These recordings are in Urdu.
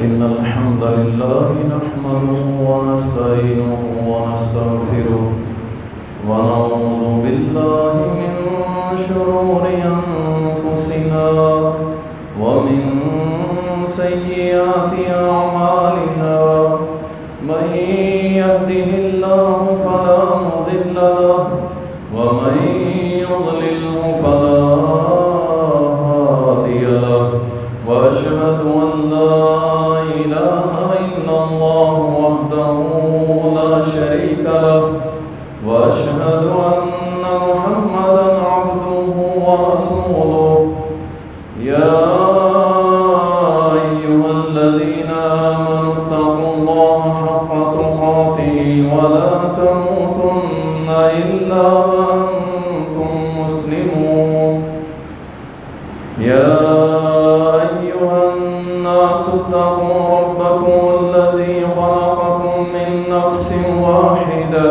إن الحمد لله نحمده ونستعينه ونستغفره ونعوذ بالله من شرور أنفسنا ومن سيئات أعمالنا من يهده الله فلا مضل له ومن يضلله فلا هادي له وأشهد أن لا إله إلا الله وحده لا شريك له وأشهد أن محمدا عبده ورسوله يا أيها الذين آمنوا اتقوا الله حق تقاته ولا تموتن إلا وأنتم مسلمون يا أيها الناس اتقوا ربكم الذي خلقكم من نفس واحدة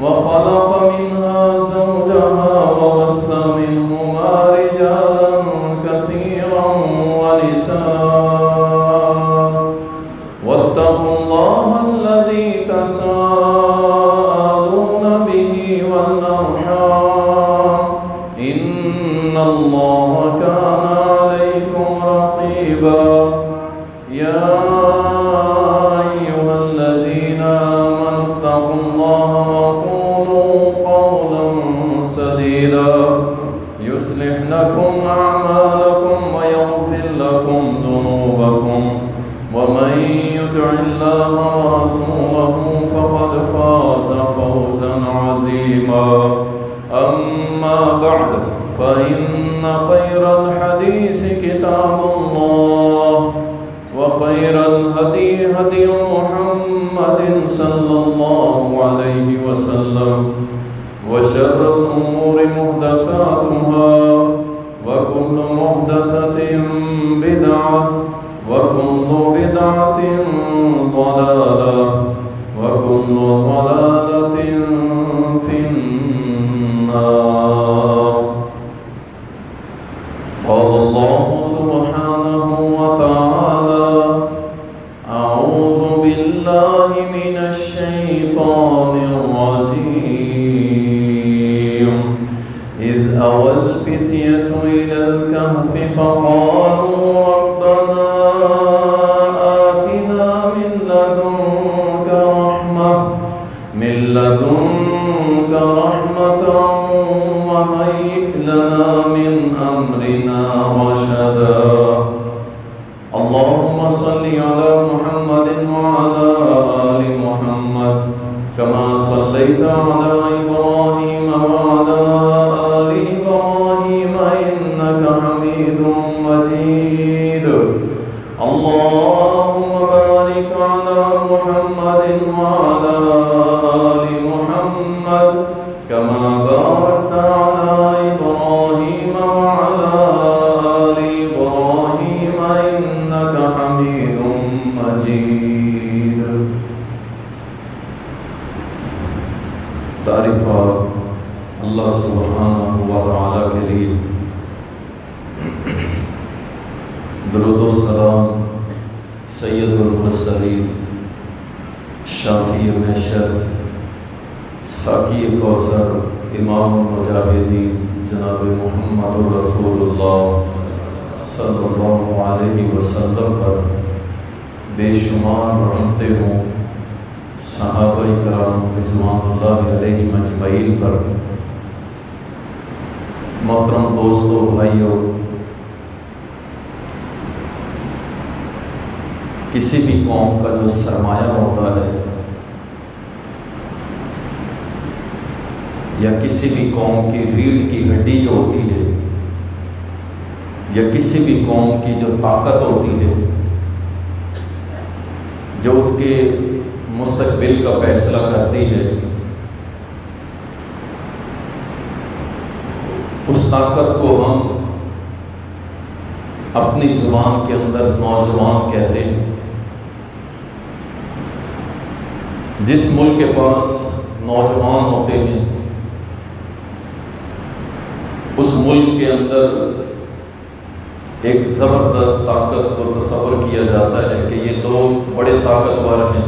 وخلق منها زوجها وبث منهما رجالا كثيرا ونساء واتقوا الله الذي تساءلون به والأرحام إن الله كان عليكم رقيبا يا أيها الذين آمنوا اتقوا الله وقولوا قولا سديدا يصلح لكم أعمالكم ويغفر لكم ذنوبكم ومن يطع الله ورسوله فقد فاز فوزا عظيما أما بعد فإن خير الحديث كتاب الله وخير الهدي هدي محمد صلى الله عليه وسلم وشر الأمور محدثاتها وكل محدثة بدعة وكل بدعة ضلالة وكل ضلالة في النار. قال الله سبحانه وتعالى أعوذ بالله من الشيطان الرجيم إذ أوى الفتية إلى الكهف فقالوا ربنا آتنا من لدنك رحمة وهيئ لنا من أمرنا رشدا. اللهم صل على محمد وعلى آل محمد كما صليت على إبراهيم وعلى آل إبراهيم إنك حميد مجيد. اللهم بارك على محمد وعلى آل محمد كما باركت على إبراهيم وعلى آل إبراهيم إنك حميد مجيد. تعریف اللہ سبحانہ و تعالی کے لیے، درود و سلام سید المرسلین شافی محشر ساقی کوثر امام المجاہدین جناب محمد رسول اللہ صلی اللہ علیہ وسلم پر بے شمار رحمتیں ہوں، صحابہ کرام رضوان اللہ علیہ مجمعین پر. محترم دوستو، بھائیو، کسی بھی قوم کا جو سرمایہ ہوتا ہے یا کسی بھی قوم کی ریڑھ کی ہڈی جو ہوتی ہے یا کسی بھی قوم کی جو طاقت ہوتی ہے جو اس کے مستقبل کا فیصلہ کرتی ہے، اس طاقت کو ہم اپنی زبان کے اندر نوجوان کہتے ہیں. جس ملک کے پاس نوجوان ہوتے ہیں اس ملک کے اندر ایک زبردست طاقت کو تصور کیا جاتا ہے کہ یہ لوگ بڑے طاقتور ہیں،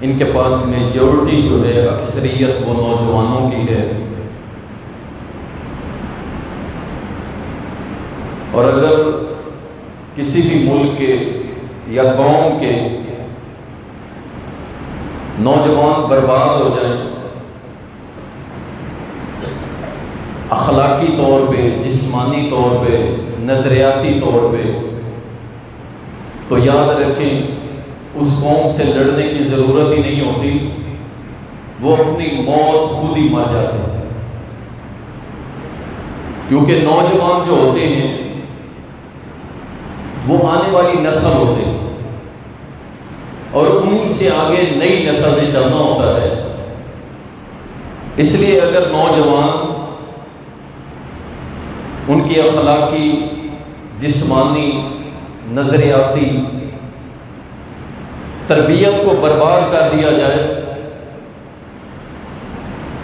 ان کے پاس میجورٹی جو ہے، اکثریت وہ نوجوانوں کی ہے، اور اگر کسی بھی ملک کے یا قوم کے نوجوان برباد ہو جائیں، اخلاقی طور پہ، جسمانی طور پہ، نظریاتی طور پہ، تو یاد رکھیں اس قوم سے لڑنے کی ضرورت ہی نہیں ہوتی، وہ اپنی موت خود ہی مر جاتے ہیں، کیونکہ نوجوان جو ہوتے ہیں وہ آنے والی نسل ہوتے ہیں، اور انہی سے آگے نئی نسل سے چلنا ہوتا ہے۔ اس لیے اگر نوجوان ان کی اخلاقی، جسمانی، نظریاتی تربیت کو برباد کر دیا جائے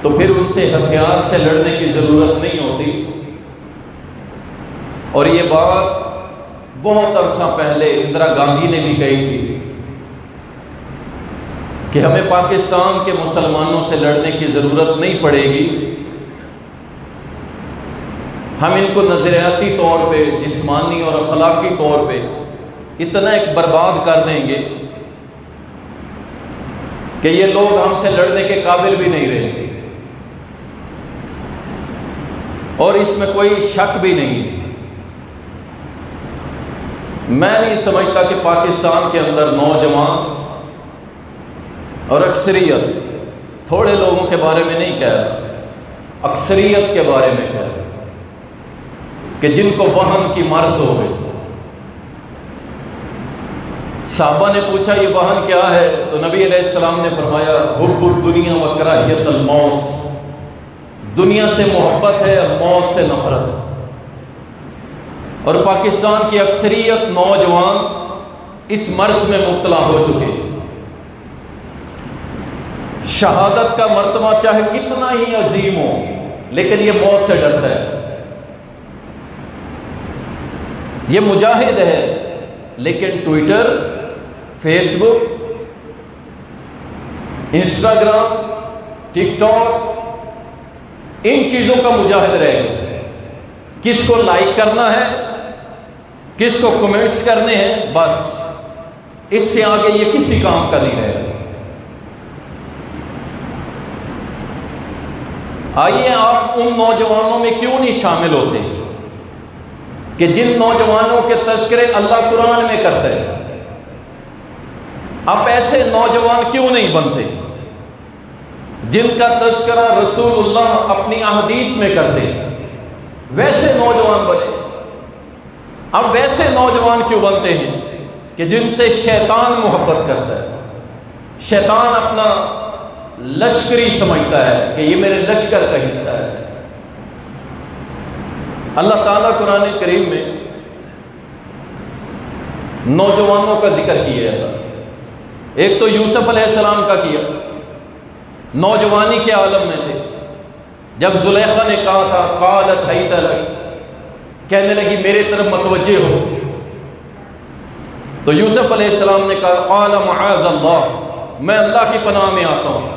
تو پھر ان سے ہتھیار سے لڑنے کی ضرورت نہیں ہوتی۔ اور یہ بات بہت عرصہ پہلے اندرا گاندھی نے بھی کہی تھی کہ ہمیں پاکستان کے مسلمانوں سے لڑنے کی ضرورت نہیں پڑے گی، ہم ان کو نظریاتی طور پہ، جسمانی اور اخلاقی طور پہ اتنا ایک برباد کر دیں گے کہ یہ لوگ ہم سے لڑنے کے قابل بھی نہیں رہیں گے، اور اس میں کوئی شک بھی نہیں۔ میں نہیں سمجھتا کہ پاکستان کے اندر نوجوان اور اکثریت، تھوڑے لوگوں کے بارے میں نہیں کہہ رہا، اکثریت کے بارے میں کہہ رہا، کہ جن کو وہن کی مرض ہو گئی۔ صحابہ نے پوچھا یہ وہن کیا ہے؟ تو نبی علیہ السلام نے فرمایا حب الدنیا و کراہیت الموت، دنیا سے محبت ہے اور موت سے نفرت ہے۔ اور پاکستان کی اکثریت نوجوان اس مرض میں مبتلا ہو چکے ہیں۔ شہادت کا مرتبہ چاہے کتنا ہی عظیم ہو، لیکن یہ موت سے ڈرتا ہے۔ یہ مجاہد ہے، لیکن ٹویٹر، فیس بک، انسٹاگرام، ٹک ٹاک، ان چیزوں کا مجاہد رہے گا۔ کس کو لائک کرنا ہے، کس کو کمنٹس کرنے ہیں، بس اس سے آگے یہ کسی کام کا نہیں رہے گا۔ آئیے آپ ان نوجوانوں میں کیوں نہیں شامل ہوتے کہ جن نوجوانوں کے تذکرے اللہ قرآن میں کرتا ہے؟ آپ ایسے نوجوان کیوں نہیں بنتے جن کا تذکرہ رسول اللہ اپنی احادیث میں کرتے؟ ویسے نوجوان بنے۔ اب ویسے نوجوان کیوں بنتے ہیں کہ جن سے شیطان محبت کرتا ہے، شیطان اپنا لشکری سمجھتا ہے کہ یہ میرے لشکر کا حصہ ہے۔ اللہ تعالیٰ قرآن کریم میں نوجوانوں کا ذکر کیا ہے۔ ایک تو یوسف علیہ السلام کا کیا، نوجوانی کے عالم میں تھے۔ جب زلیخا نے کہا تھا قالت حیت لک، کہنے لگی میرے طرف متوجہ ہو، تو یوسف علیہ السلام نے کہا قال معاذ اللہ، میں اللہ کی پناہ میں آتا ہوں،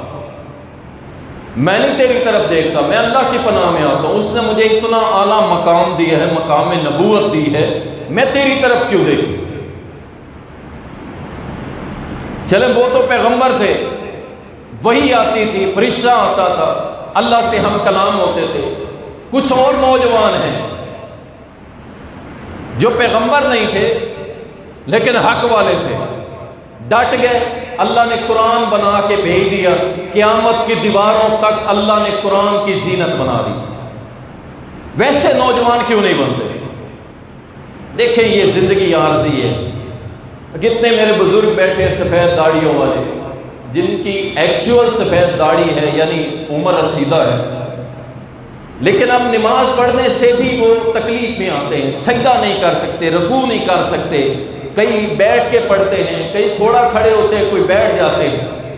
میں نہیں تیری طرف دیکھتا، میں اللہ کی پناہ میں آتا ہوں۔ اس نے مجھے اتنا اعلیٰ مقام دیا ہے، مقام نبوت دی ہے، میں تیری طرف کیوں دیکھوں؟ چلے وہ تو پیغمبر تھے، وہی آتی تھی، فرشتہ آتا تھا، اللہ سے ہم کلام ہوتے تھے۔ کچھ اور نوجوان ہیں جو پیغمبر نہیں تھے لیکن حق والے تھے، ڈٹ گئے، اللہ نے قرآن بنا کے بھیج دیا، قیامت کی دیواروں تک اللہ نے قرآن کی زینت بنا دی۔ ویسے نوجوان کیوں نہیں بنتے؟ دیکھیں یہ زندگی عارضی ہے۔ کتنے میرے بزرگ بیٹھے سفید داڑھیوں والے، جن کی ایکچول سفید داڑھی ہے، یعنی عمر رسیدہ ہے، لیکن اب نماز پڑھنے سے بھی وہ تکلیف میں آتے ہیں، سجدہ نہیں کر سکتے، رکوع نہیں کر سکتے، کئی بیٹھ کے پڑھتے ہیں، کئی تھوڑا کھڑے ہوتے ہیں، کوئی بیٹھ جاتے ہیں۔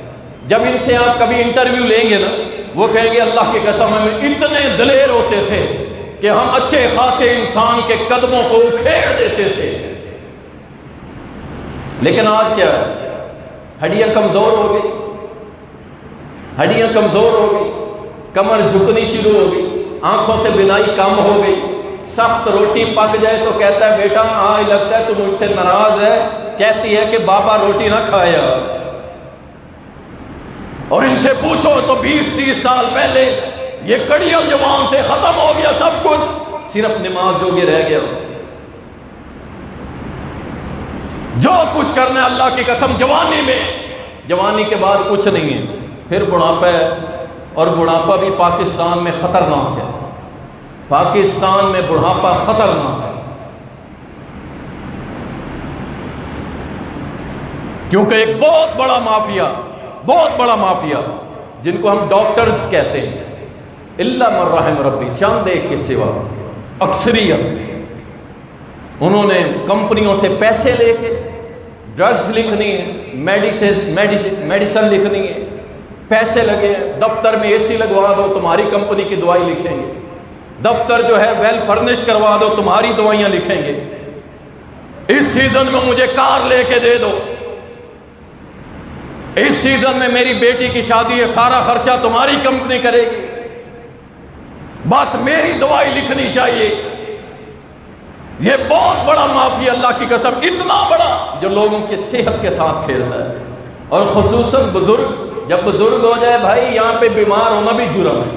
جب ان سے آپ کبھی انٹرویو لیں گے نا، وہ کہیں گے اللہ کی قسم ہمیں اتنے دلیر ہوتے تھے کہ ہم اچھے خاصے انسان کے قدموں کو اکھیڑ دیتے تھے، لیکن آج کیا ہے؟ ہڈیاں کمزور ہو گئی، ہڈیاں کمزور ہو گئی، کمر جھکنی شروع ہو گئی، آنکھوں سے بینائی کم ہو گئی، سخت روٹی پک جائے تو کہتا ہے بیٹا آج لگتا ہے تو مجھ سے ناراض ہے، کہتی ہے کہ بابا روٹی نہ کھایا۔ اور ان سے پوچھو تو 20-30 سال پہلے یہ کڑیاں جوان تھے، ختم ہو گیا سب کچھ، صرف نماز جوگے رہ گیا۔ جو کچھ کرنا ہے اللہ کی قسم جوانی میں، جوانی کے بعد کچھ نہیں ہے، پھر بڑھاپا ہے، اور بڑھاپا بھی پاکستان میں خطرناک ہے، پاکستان میں بڑھاپا خطرناک ہے، کیونکہ ایک بہت بڑا مافیا جن کو ہم ڈاکٹرز کہتے ہیں، الا من رحم ربی، چند ایک کے سوا اکثریت، انہوں نے کمپنیوں سے پیسے لے کے ڈرگز لکھنی ہے، میڈیسن لکھنی ہے، پیسے لگے ہیں، دفتر میں اے سی لگوا دو تمہاری کمپنی کی دوائی لکھیں گے، دفتر جو ہے ویل فرنش کروا دو تمہاری دوائیاں لکھیں گے، اس سیزن میں مجھے کار لے کے دے دو، اس سیزن میں میری بیٹی کی شادی ہے، سارا خرچہ تمہاری کمپنی کرے گی، بس میری دوائی لکھنی چاہیے۔ یہ بہت بڑا مافیا، اللہ کی قسم اتنا بڑا، جو لوگوں کی صحت کے ساتھ کھیلتا ہے، اور خصوصاً بزرگ، جب بزرگ ہو جائے بھائی یہاں پہ بیمار ہونا بھی جرم ہے۔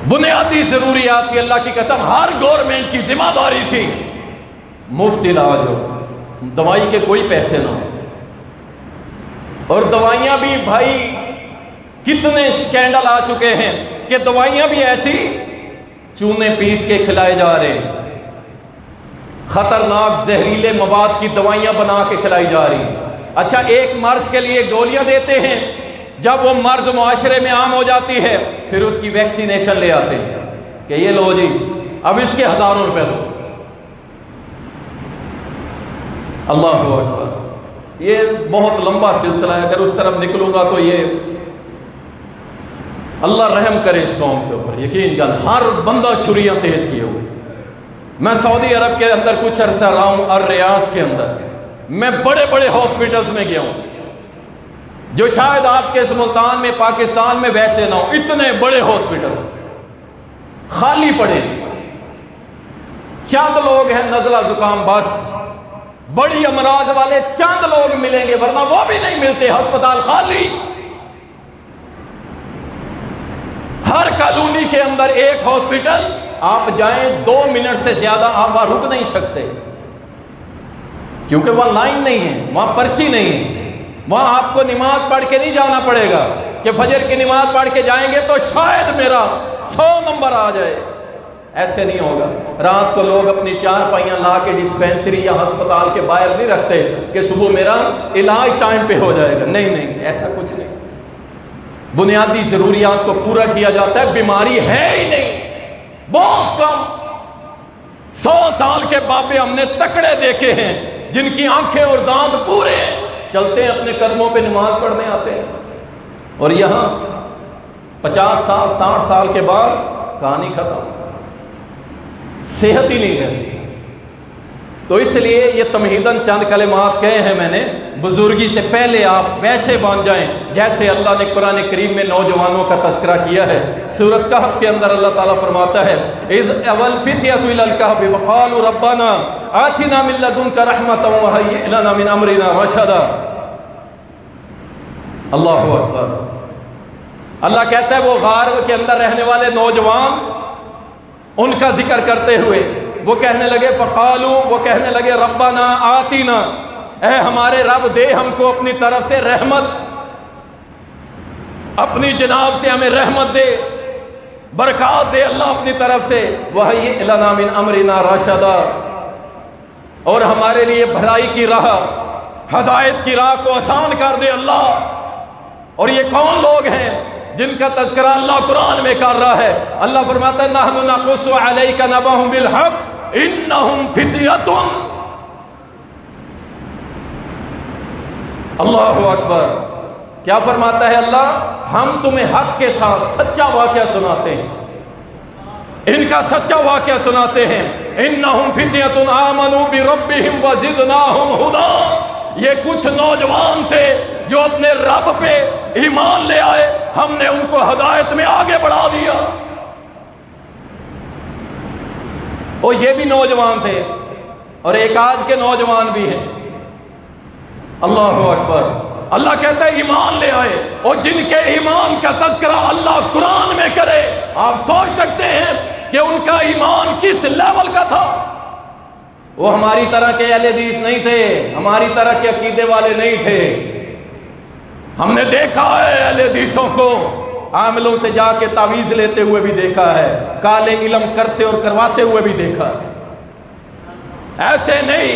بنیادی ضروریات کی اللہ کی قسم ہر گورنمنٹ کی ذمہ داری تھی مفت علاج ہو، دوائی کے کوئی پیسے نہ ہو، اور دوائیاں بھی بھائی کتنے سکینڈل آ چکے ہیں کہ دوائیاں بھی ایسی چونے پیس کے کھلائے جا رہے ہیں، خطرناک زہریلے مواد کی دوائیاں بنا کے کھلائی جا رہی ہیں۔ اچھا ایک مرض کے لیے گولیاں دیتے ہیں، جب وہ مرض معاشرے میں عام ہو جاتی ہے پھر اس کی ویکسینیشن لے آتے ہیں کہ یہ لو جی اب اس کے ہزاروں روپے دو۔ اللہ اکبر، یہ بہت لمبا سلسلہ ہے، اگر اس طرف نکلوں گا تو یہ اللہ رحم کرے اس قوم کے اوپر، یقین جان ہر بندہ چھریاں تیز کیے ہوئے۔ میں سعودی عرب کے اندر کچھ عرصہ رہا ہوں، الریاض کے اندر، میں بڑے بڑے ہاسپٹلز میں گیا ہوں جو شاید آپ کے اس ملتان میں پاکستان میں ویسے نہ ہو، اتنے بڑے ہاسپٹلز خالی پڑے، چند لوگ ہیں نزلہ زکام، بس بڑی امراض والے چند لوگ ملیں گے، ورنہ وہ بھی نہیں ملتے، ہسپتال خالی۔ ہر کالونی کے اندر ایک ہاسپٹل، آپ جائیں 2 منٹ سے زیادہ آپ وہاں رک نہیں سکتے، کیونکہ وہاں لائن نہیں ہے، وہاں پرچی نہیں ہے، وہاں آپ کو نماز پڑھ کے نہیں جانا پڑے گا کہ فجر کی نماز پڑھ کے جائیں گے تو شاید میرا 100 نمبر آ جائے، ایسے نہیں ہوگا۔ رات کو لوگ اپنی 4 پائیاں لا کے ڈسپینسری یا ہسپتال کے باہر نہیں رکھتے کہ صبح میرا علاج ٹائم پہ ہو جائے گا، نہیں، ایسا کچھ نہیں، بنیادی ضروریات کو پورا کیا جاتا ہے، بیماری ہے ہی نہیں، بہت کم۔ 100 سال کے بابے ہم نے تکڑے دیکھے ہیں جن کی آنکھیں اور دانت پورے ہیں، چلتے ہیں اپنے قدموں پہ نماز پڑھنے آتے ہیں، اور یہاں 50 سال 60 سال کے بعد کہانی ختم، صحت ہی نہیں رہتی۔ تو اس لیے یہ تمہیداً چند کلمات کہے ہیں میں نے، بزرگی سے پہلے آپ ویسے بن جائیں جیسے اللہ نے قرآن کریم میں نوجوانوں کا تذکرہ کیا ہے۔ سورۃ کہف کے اندر اللہ تعالیٰ فرماتا ہے اذ اول فتیۃ الی الکہف وقالوا ربنا آتنا من لدنک رحمۃ وہیئ لنا من امرنا رشدا۔ اللہ اکبر، اللہ کہتا ہے وہ غار کے اندر رہنے والے نوجوان، ان کا ذکر کرتے ہوئے وہ کہنے لگے فقالوا، وہ کہنے لگے ربنا آتنا، اے ہمارے رب دے ہم کو اپنی طرف سے رحمت، اپنی جناب سے ہمیں رحمت دے، برکات دے اللہ اپنی طرف سے، وَهَيِّئْ لَنَا مِنْ أَمْرِنَا رَشَدًا، اور ہمارے لیے بھلائی کی راہ، ہدایت کی راہ کو آسان کر دے اللہ۔ اور یہ کون لوگ ہیں جن کا تذکرہ اللہ قرآن میں کر رہا ہے؟ اللہ فرماتا ہے نَحْنُ نَقُصُّ عَلَيْكَ نَبَأَهُم بِالْحَقِّ إِنَّهُمْ فِتْيَةٌ۔ اللہ اکبر، کیا فرماتا ہے اللہ؟ ہم تمہیں حق کے ساتھ سچا واقعہ سناتے ہیں، ان کا سچا واقعہ سناتے ہیں، انہم فتیۃ آمنوا بربہم وزدناہم ھدی، یہ کچھ نوجوان تھے جو اپنے رب پہ ایمان لے آئے، ہم نے ان کو ہدایت میں آگے بڑھا دیا۔ اور یہ بھی نوجوان تھے اور ایک آج کے نوجوان بھی ہیں۔ اللہ اکبر۔ اللہ کہتا ہے ایمان لے آئے، اور جن کے ایمان کا تذکرہ اللہ قرآن میں کرے، آپ سوچ سکتے ہیں کہ ان کا ایمان کس لیول کا تھا۔ وہ ہماری طرح کے اہل حدیث نہیں تھے، ہماری طرح کے عقیدے والے نہیں تھے۔ ہم نے دیکھا ہے اہل حدیثوں کو عاملوں سے جا کے تعویذ لیتے ہوئے بھی دیکھا ہے، کالے علم کرتے اور کرواتے ہوئے بھی دیکھا ہے۔ ایسے نہیں،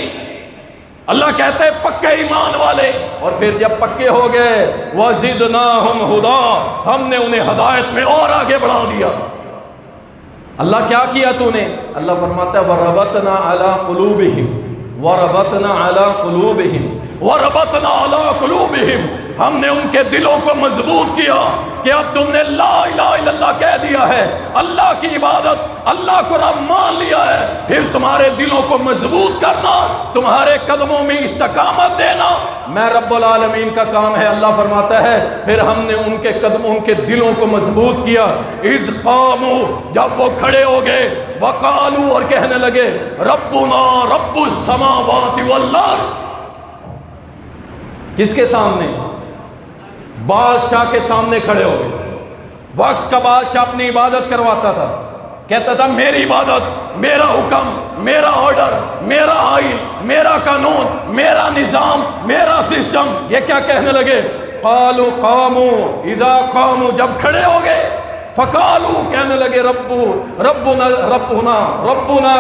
اللہ کہتے ہیں پکے ایمان والے، اور پھر جب پکے ہو گئے وَزِدْنَاهُمْ هُدًى، ہم نے انہیں ہدایت میں اور آگے بڑھا دیا۔ اللہ کیا کیا تو نے؟ اللہ فرماتا ہے وَرَبَطْنَا عَلَىٰ قُلُوبِهِمْ وَرَبَطْنَا عَلَىٰ قُلُوبِهِمْ وَرَبَطْنَا عَلَىٰ قُلُوبِهِمْ، ہم نے ان کے دلوں کو مضبوط کیا کہ اب تم نے لا الہ الا اللہ کہہ دیا ہے، اللہ کی عبادت، اللہ کو رب مان لیا ہے، پھر تمہارے دلوں کو مضبوط کرنا، تمہارے قدموں میں استقامت دینا میں رب العالمین کا کام ہے۔ اللہ فرماتا ہے پھر ہم نے ان کے قدموں، ان کے دلوں کو مضبوط کیا۔ اذ قاموا، جب وہ کھڑے ہو گئے، وقالوا، اور کہنے لگے ربنا رب السماوات والارض، کس کے سامنے؟ بادشاہ کے سامنے کھڑے ہو گئے۔ وقت کا بادشاہ اپنی عبادت کرواتا تھا، کہتا تھا میری عبادت، میرا حکم، میرا آرڈر، میرا آئین، میرا قانون، میرا نظام، میرا سسٹم۔ یہ کیا کہنے لگے؟ قالوا قاموا، اذا قاموا، جب کھڑے ہو گئے، فقالوا، کہنے لگے ربنا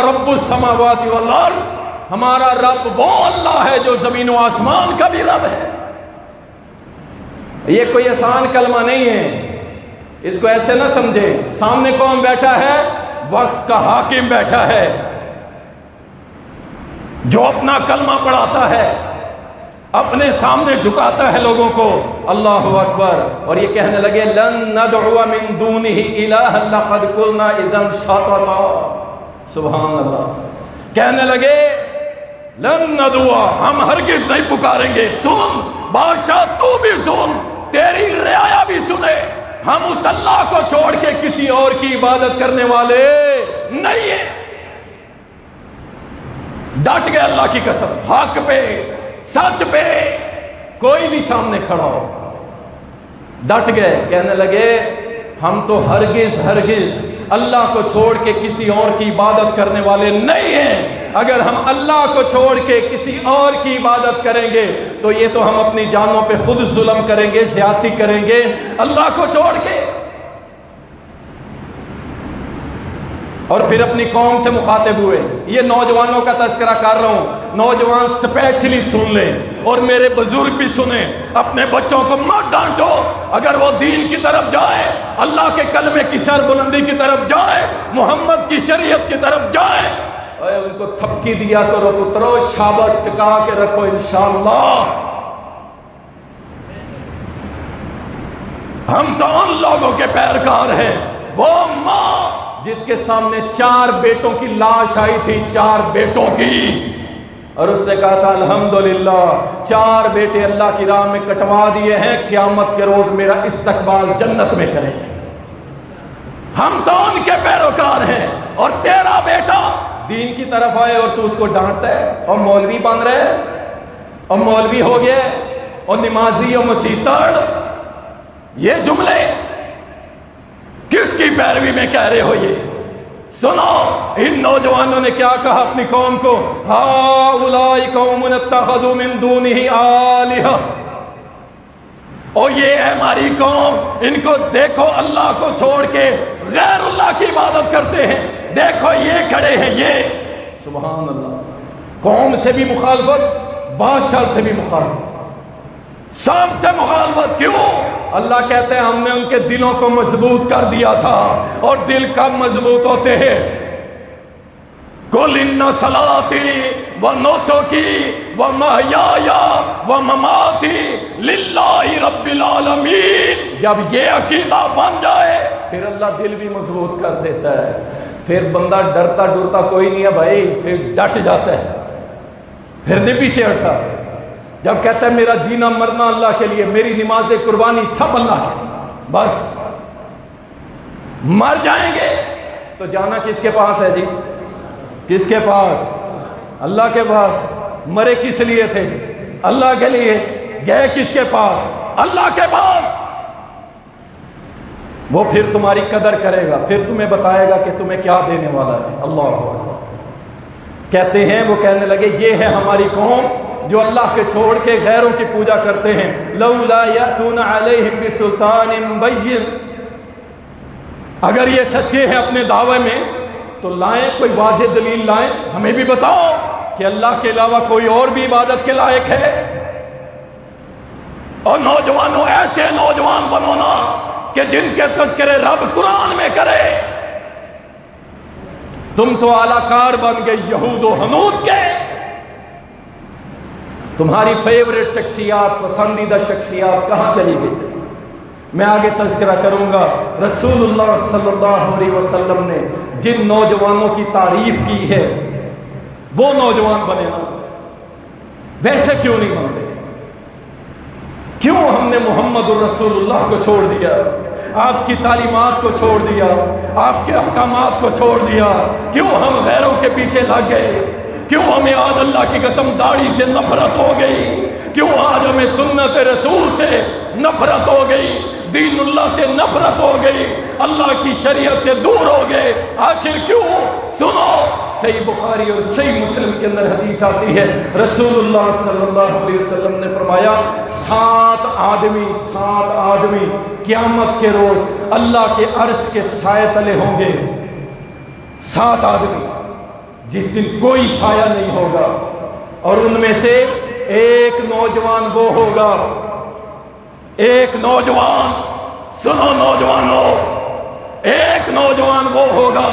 رب السماوات والارض، ہمارا رب وہ اللہ ہے جو زمین و آسمان کا بھی رب ہے۔ یہ کوئی آسان کلمہ نہیں ہے، اس کو ایسے نہ سمجھے۔ سامنے کون بیٹھا ہے؟ وقت کا حاکم بیٹھا ہے جو اپنا کلمہ پڑھاتا ہے، اپنے سامنے جھکاتا ہے لوگوں کو۔ اللہ اکبر۔ اور یہ کہنے لگے لن ندعو من دونہ الہ لقد قلنا اذا شططا، سبحان اللہ۔ کہنے لگے لن ندعو، ہم ہرگز نہیں پکاریں گے۔ سن بادشاہ، تو بھی سن، تیری رعایا بھی سنے، ہم اس اللہ کو چھوڑ کے کسی اور کی عبادت کرنے والے نہیں ہیں۔ ڈٹ گئے اللہ کی قسم، حق پہ، سچ پہ، کوئی بھی سامنے کھڑا ہو، ڈٹ گئے۔ کہنے لگے ہم تو ہرگز اللہ کو چھوڑ کے کسی اور کی عبادت کرنے والے نہیں ہیں۔ اگر ہم اللہ کو چھوڑ کے کسی اور کی عبادت کریں گے تو یہ تو ہم اپنی جانوں پہ خود ظلم کریں گے، زیادتی کریں گے اللہ کو چھوڑ کے۔ اور پھر اپنی قوم سے مخاطب ہوئے۔ یہ نوجوانوں کا تذکرہ کر رہا ہوں، نوجوان سپیشلی سن لیں، اور میرے بزرگ بھی سنیں۔ اپنے بچوں کو مت ڈانٹو، اگر وہ دین کی طرف جائے، اللہ کے کلمے کی سر بلندی کی طرف جائے، محمد کی شریعت کی طرف جائے، اے ان کو تھپکی دیا کرو پترو، شاباش، ٹکا کے رکھو انشاءاللہ۔ ہم تو ان لوگوں کے پیرکار ہیں، وہ ماں جس کے سامنے 4 بیٹوں کی لاش آئی تھی، 4 بیٹوں کی، اور اس نے کہا تھا الحمدللہ 4 بیٹے اللہ کی راہ میں کٹوا دیے ہیں، قیامت کے روز میرا استقبال جنت میں کریں گے۔ ہم تو ان کے پیروکار ہیں، اور تیرا بیٹا دین کی طرف آئے اور تو اس کو ڈانٹتا ہے، اور مولوی بن رہے، اور مولوی ہو گئے، اور نمازی اور مسیتڑ۔ یہ جملے کس کی پیروی میں کہہ رہے ہو؟ یہ سنو، ان نوجوانوں نے کیا کہا اپنی قوم کو؟ ہؤلاء قوم اتخذوا من دونہ آلہہ، اور یہ ہے ہماری قوم، ان کو دیکھو اللہ کو چھوڑ کے غیر اللہ کی عبادت کرتے ہیں، دیکھو یہ کھڑے ہیں، یہ سبحان اللہ۔ قوم سے بھی مخالفت، بادشاہ سے بھی مخالفت، سب سے مخالفت۔ کیوں؟ اللہ کہتے ہیں ہم نے ان کے دلوں کو مضبوط کر دیا تھا، اور دل کب مضبوط ہوتے ہیں؟ قُلْ إِنَّ صَلَاتِي وَنُسُكِي وَمَحْيَايَ وَمَمَاتِي لِلَّهِ رَبِّ الْعَالَمِينَ، جب یہ عقیدہ بن جائے پھر اللہ دل بھی مضبوط کر دیتا ہے۔ پھر بندہ ڈرتا ڈرتا کوئی نہیں ہے بھائی، پھر ڈٹ جاتا ہے، پھر نہیں پیچھے ہٹتا۔ جب کہتا ہے میرا جینا مرنا اللہ کے لیے، میری نماز قربانی سب اللہ کے لیے، بس مر جائیں گے تو جانا کس کے پاس ہے جی؟ کس کے پاس؟ اللہ کے پاس۔ مرے کس لیے تھے؟ اللہ کے لیے۔ گئے کس کے پاس؟ اللہ کے پاس۔ وہ پھر تمہاری قدر کرے گا، پھر تمہیں بتائے گا کہ تمہیں کیا دینے والا ہے۔ اللہ اکبر۔ کہتے ہیں، وہ کہنے لگے یہ ہے ہماری قوم جو اللہ کے چھوڑ کے غیروں کی پوجا کرتے ہیں۔ لولا یأتون علیہم بسلطان بین، اگر یہ سچے ہیں اپنے دعوے میں تو لائیں، کوئی واضح دلیل لائیں، ہمیں بھی بتاؤ کہ اللہ کے علاوہ کوئی اور بھی عبادت کے لائق ہے۔ اور نوجوانوں، ایسے نوجوان بنو نا کہ جن کے تذکرے رب قرآن میں کرے۔ تم تو اعلی کار بن گئے یہود و حنود کے۔ تمہاری فیوریٹ شخصیات، پسندیدہ شخصیات کہاں چلی گئی؟ میں آگے تذکرہ کروں گا۔ رسول اللہ صلی اللہ علیہ وسلم نے جن نوجوانوں کی تعریف کی ہے وہ نوجوان بنے نا، ویسے کیوں نہیں بنتے؟ کیوں ہم نے محمد الرسول اللہ کو چھوڑ دیا، آپ کی تعلیمات کو چھوڑ دیا، آپ کے احکامات کو چھوڑ دیا؟ کیوں ہم غیروں کے پیچھے لگ گئے؟ کیوں ہمیں آج اللہ کی قسم داڑھی سے نفرت ہو گئی؟ کیوں آج ہمیں سنت رسول سے نفرت ہو گئی؟ دین اللہ سے نفرت ہو گئی، اللہ کی شریعت سے دور ہو گئے؟ آخر کیوں؟ سنو، صحیح بخاری اور صحیح مسلم کے اندر حدیث آتی ہے، رسول اللہ صلی اللہ علیہ وسلم نے فرمایا 7 آدمی قیامت کے روز اللہ کے عرش کے سائے تلے ہوں گے۔ 7 آدمی جس دن کوئی سایہ نہیں ہوگا، اور ان میں سے ایک نوجوان وہ ہوگا، ایک نوجوان، سنو نوجوانوں، ایک نوجوان وہ ہوگا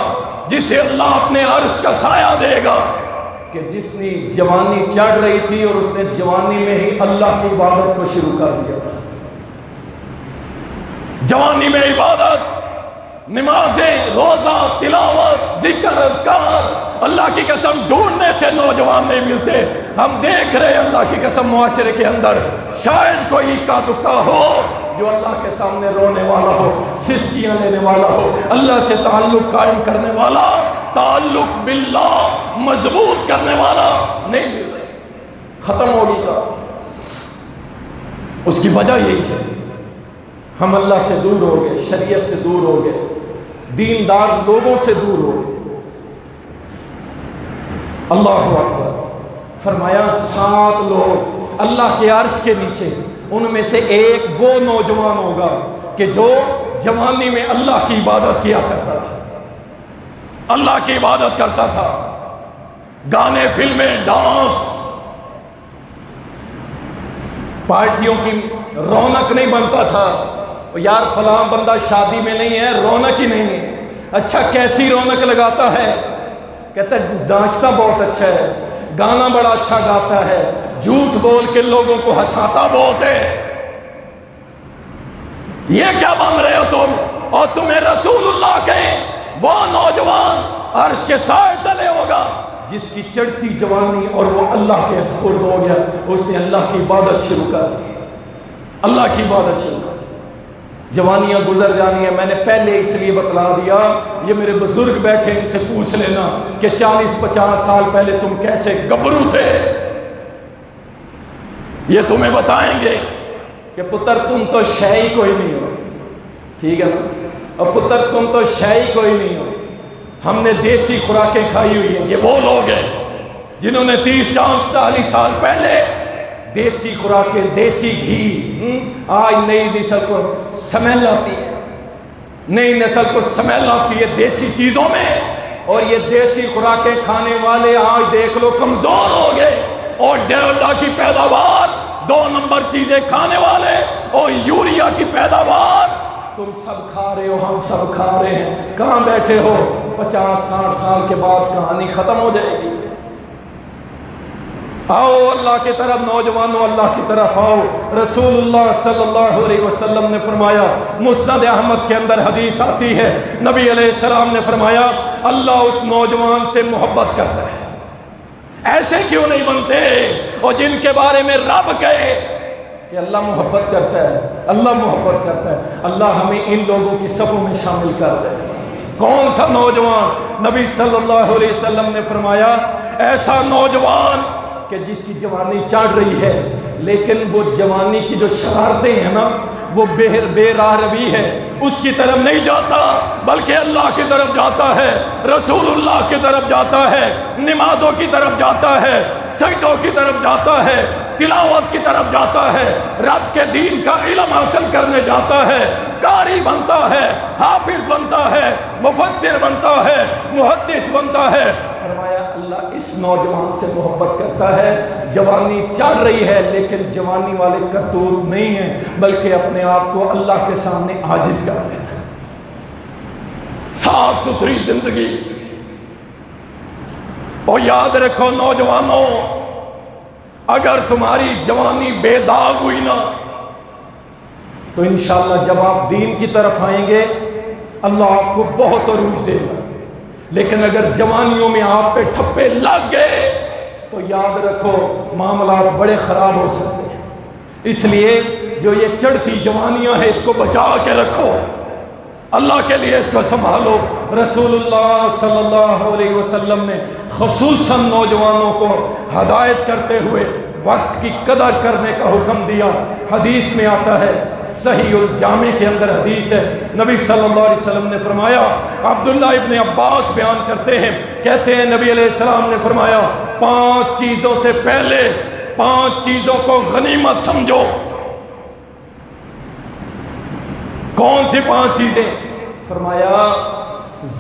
جسے اللہ اپنے عرش کا سایہ دے گا، کہ جس نے جوانی چڑھ رہی تھی اور اس نے جوانی میں ہی اللہ کی عبادت کو شروع کر دیا تھا۔ جوانی میں عبادت، نمازیں، روزہ، تلاوت، ذکر، اذکار، اللہ کی قسم ڈھونڈنے سے نوجوان نہیں ملتے۔ ہم دیکھ رہے ہیں اللہ کی قسم معاشرے کے اندر شاید کوئی اکا دکا ہو جو اللہ کے سامنے رونے والا ہو، سسکیاں لینے والا ہو، اللہ سے تعلق قائم کرنے والا، تعلق باللہ مضبوط کرنے والا نہیں مل رہے۔ ختم ہوگی کا اس کی وجہ یہی ہے، ہم اللہ سے دور ہو گئے، شریعت سے دور ہو گئے، دیندار لوگوں سے دور ہو گئے۔ اللہ اکبر۔ فرمایا 7 لوگ اللہ کے عرش کے نیچے، ان میں سے ایک وہ نوجوان ہوگا کہ جو جوانی میں اللہ کی عبادت کیا کرتا تھا، اللہ کی عبادت کرتا تھا، گانے، فلمیں، ڈانس، پارٹیوں کی رونق نہیں بنتا تھا۔ یار فلاں بندہ شادی میں نہیں ہے، رونق ہی نہیں ہے۔ اچھا کیسی رونق لگاتا ہے؟ کہتا ہے ناچتا بہت اچھا ہے، گانا بڑا اچھا گاتا ہے، جھوٹ بول کے لوگوں کو ہنساتا بہت ہے۔ یہ کیا بن رہے ہو تم؟ اور تمہیں رسول اللہ کہیں وہ نوجوان عرش کے سائے تلے ہوگا جس کی چڑھتی جوانی اور وہ اللہ کے سپرد ہو گیا، اس نے اللہ کی عبادت شروع کر دی، اللہ کی عبادت شروع کر دی۔ جوانیاں گزر جانی ہیں، میں نے پہلے اس لیے بتلا دیا، یہ میرے بزرگ بیٹھے ان سے پوچھ لینا کہ 40-50 سال پہلے تم کیسے گبرو تھے، یہ تمہیں بتائیں گے کہ پتر تم تو شے ہی کوئی نہیں ہو، ٹھیک ہے نا؟ اور پتر تم تو شے ہی کوئی نہیں ہو، ہم نے دیسی خوراکیں کھائی ہوئی ہیں۔ یہ وہ لوگ ہیں جنہوں نے 30-40 سال پہلے دیسی خوراکیں، دیسی گھی، آج نئی نسل کو سمیل آتی ہے، نئی نسل کو سمیل آتی ہے دیسی چیزوں میں، اور یہ دیسی خوراکیں کھانے والے آج دیکھ لو کمزور ہو گئے، اور ڈیلٹا کی پیداوار، 2 نمبر چیزیں کھانے والے، اور یوریا کی پیداوار تم سب کھا رہے ہو، ہم سب کھا رہے ہیں۔ کہاں بیٹھے ہو؟ 50-60 سال کے بعد کہانی ختم ہو جائے گی۔ آؤ اللہ کی طرف نوجوانوں، اللہ کی طرف آؤ۔ رسول اللہ صلی اللہ علیہ وسلم نے فرمایا، مسند احمد کے اندر حدیث آتی ہے، نبی علیہ السلام نے فرمایا اللہ اس نوجوان سے محبت کرتا ہے۔ ایسے کیوں نہیں بنتے اور جن کے بارے میں رب کہے کہ اللہ محبت کرتا ہے، اللہ محبت کرتا ہے، اللہ ہمیں ان لوگوں کی صفوں میں شامل کر دے۔ کون سا نوجوان؟ نبی صلی اللہ علیہ وسلم نے فرمایا ایسا نوجوان کہ جس کی جوانی چڑھ رہی ہے لیکن وہ جوانی کی جو شرارتیں ہیں نا وہ بے راہ روی ہے، اس کی طرف نہیں جاتا بلکہ اللہ کی طرف جاتا ہے، رسول اللہ کی طرف جاتا ہے، نمازوں کی طرف جاتا ہے، سجدوں کی طرف جاتا ہے، تلاوت کی طرف جاتا ہے، رب کے دین کا علم حاصل کرنے جاتا ہے، قاری بنتا ہے، حافظ بنتا ہے، مفسر بنتا ہے، محدث بنتا ہے۔ فرمایا اللہ اس نوجوان سے محبت کرتا ہے، جوانی چل رہی ہے لیکن جوانی والے کرتوت نہیں ہیں بلکہ اپنے آپ کو اللہ کے سامنے عاجز کر دیتا ہے۔ صاف ستھری زندگی۔ اور یاد رکھو نوجوانوں، اگر تمہاری جوانی بے داغ ہوئی نا تو انشاءاللہ جب آپ دین کی طرف آئیں گے اللہ آپ کو بہت عروج دے گا، لیکن اگر جوانیوں میں آپ پہ ٹھپے لگ گئے تو یاد رکھو معاملات بڑے خراب ہو سکتے ہیں۔ اس لیے جو یہ چڑھتی جوانیاں ہیں اس کو بچا کے رکھو، اللہ کے لیے اس کو سنبھالو۔ رسول اللہ صلی اللہ علیہ وسلم نے خصوصاً نوجوانوں کو ہدایت کرتے ہوئے وقت کی قدر کرنے کا حکم دیا۔ حدیث میں آتا ہے، صحیح الجامع کے اندر حدیث ہے، نبی صلی اللہ علیہ وسلم نے فرمایا، عبداللہ ابن عباس بیان کرتے ہیں، کہتے ہیں نبی علیہ السلام نے فرمایا 5 چیزوں سے پہلے 5 چیزوں کو غنیمت سمجھو۔ کون سی 5 چیزیں؟ فرمایا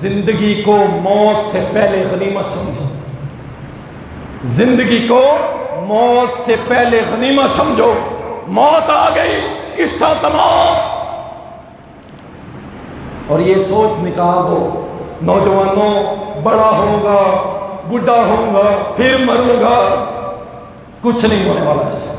زندگی کو موت سے پہلے غنیمت سمجھو، زندگی کو موت سے پہلے غنیمت سمجھو۔ موت آ گئی، قصہ تمام۔ اور یہ سوچ نکال دو نوجوانوں، بڑا ہوں گا، بڈھا ہوں گا، پھر مروں گا، کچھ نہیں ہونے والا ایسا۔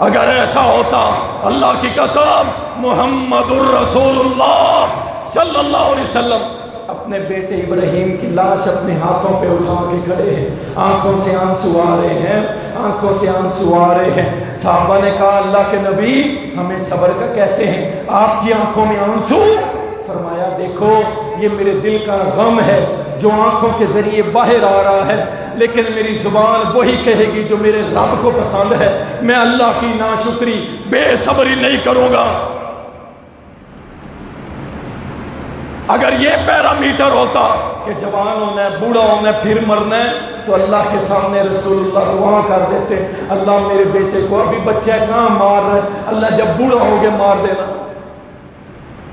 اگر ایسا ہوتا اللہ کی قسم محمد الرسول اللہ صلی اللہ علیہ وسلم اپنے بیٹے ابراہیم کی لاش اپنے ہاتھوں پہ اٹھا کے کھڑے ہیں، آنکھوں سے آنسو آ رہے ہیں، آنکھوں سے آنسو آ رہے ہیں۔ صحابہ نے کہا اللہ کے نبی ہمیں صبر کا کہتے ہیں، آپ کی آنکھوں میں آنسو؟ فرمایا دیکھو یہ میرے دل کا غم ہے جو آنکھوں کے ذریعے باہر آ رہا ہے، لیکن میری زبان وہی کہے گی جو میرے رب کو پسند ہے۔ میں اللہ کی ناشکری بے صبری نہیں کروں گا۔ اگر یہ پیرامیٹر ہوتا کہ جوان ہونا ہے، بوڑھا ہونا ہے، پھر مرنا ہے، تو اللہ کے سامنے رسول اللہ دعا کر دیتے، اللہ میرے بیٹے کو، ابھی بچہ کہاں مار رہے، اللہ جب بوڑھا ہو گیا مار دینا۔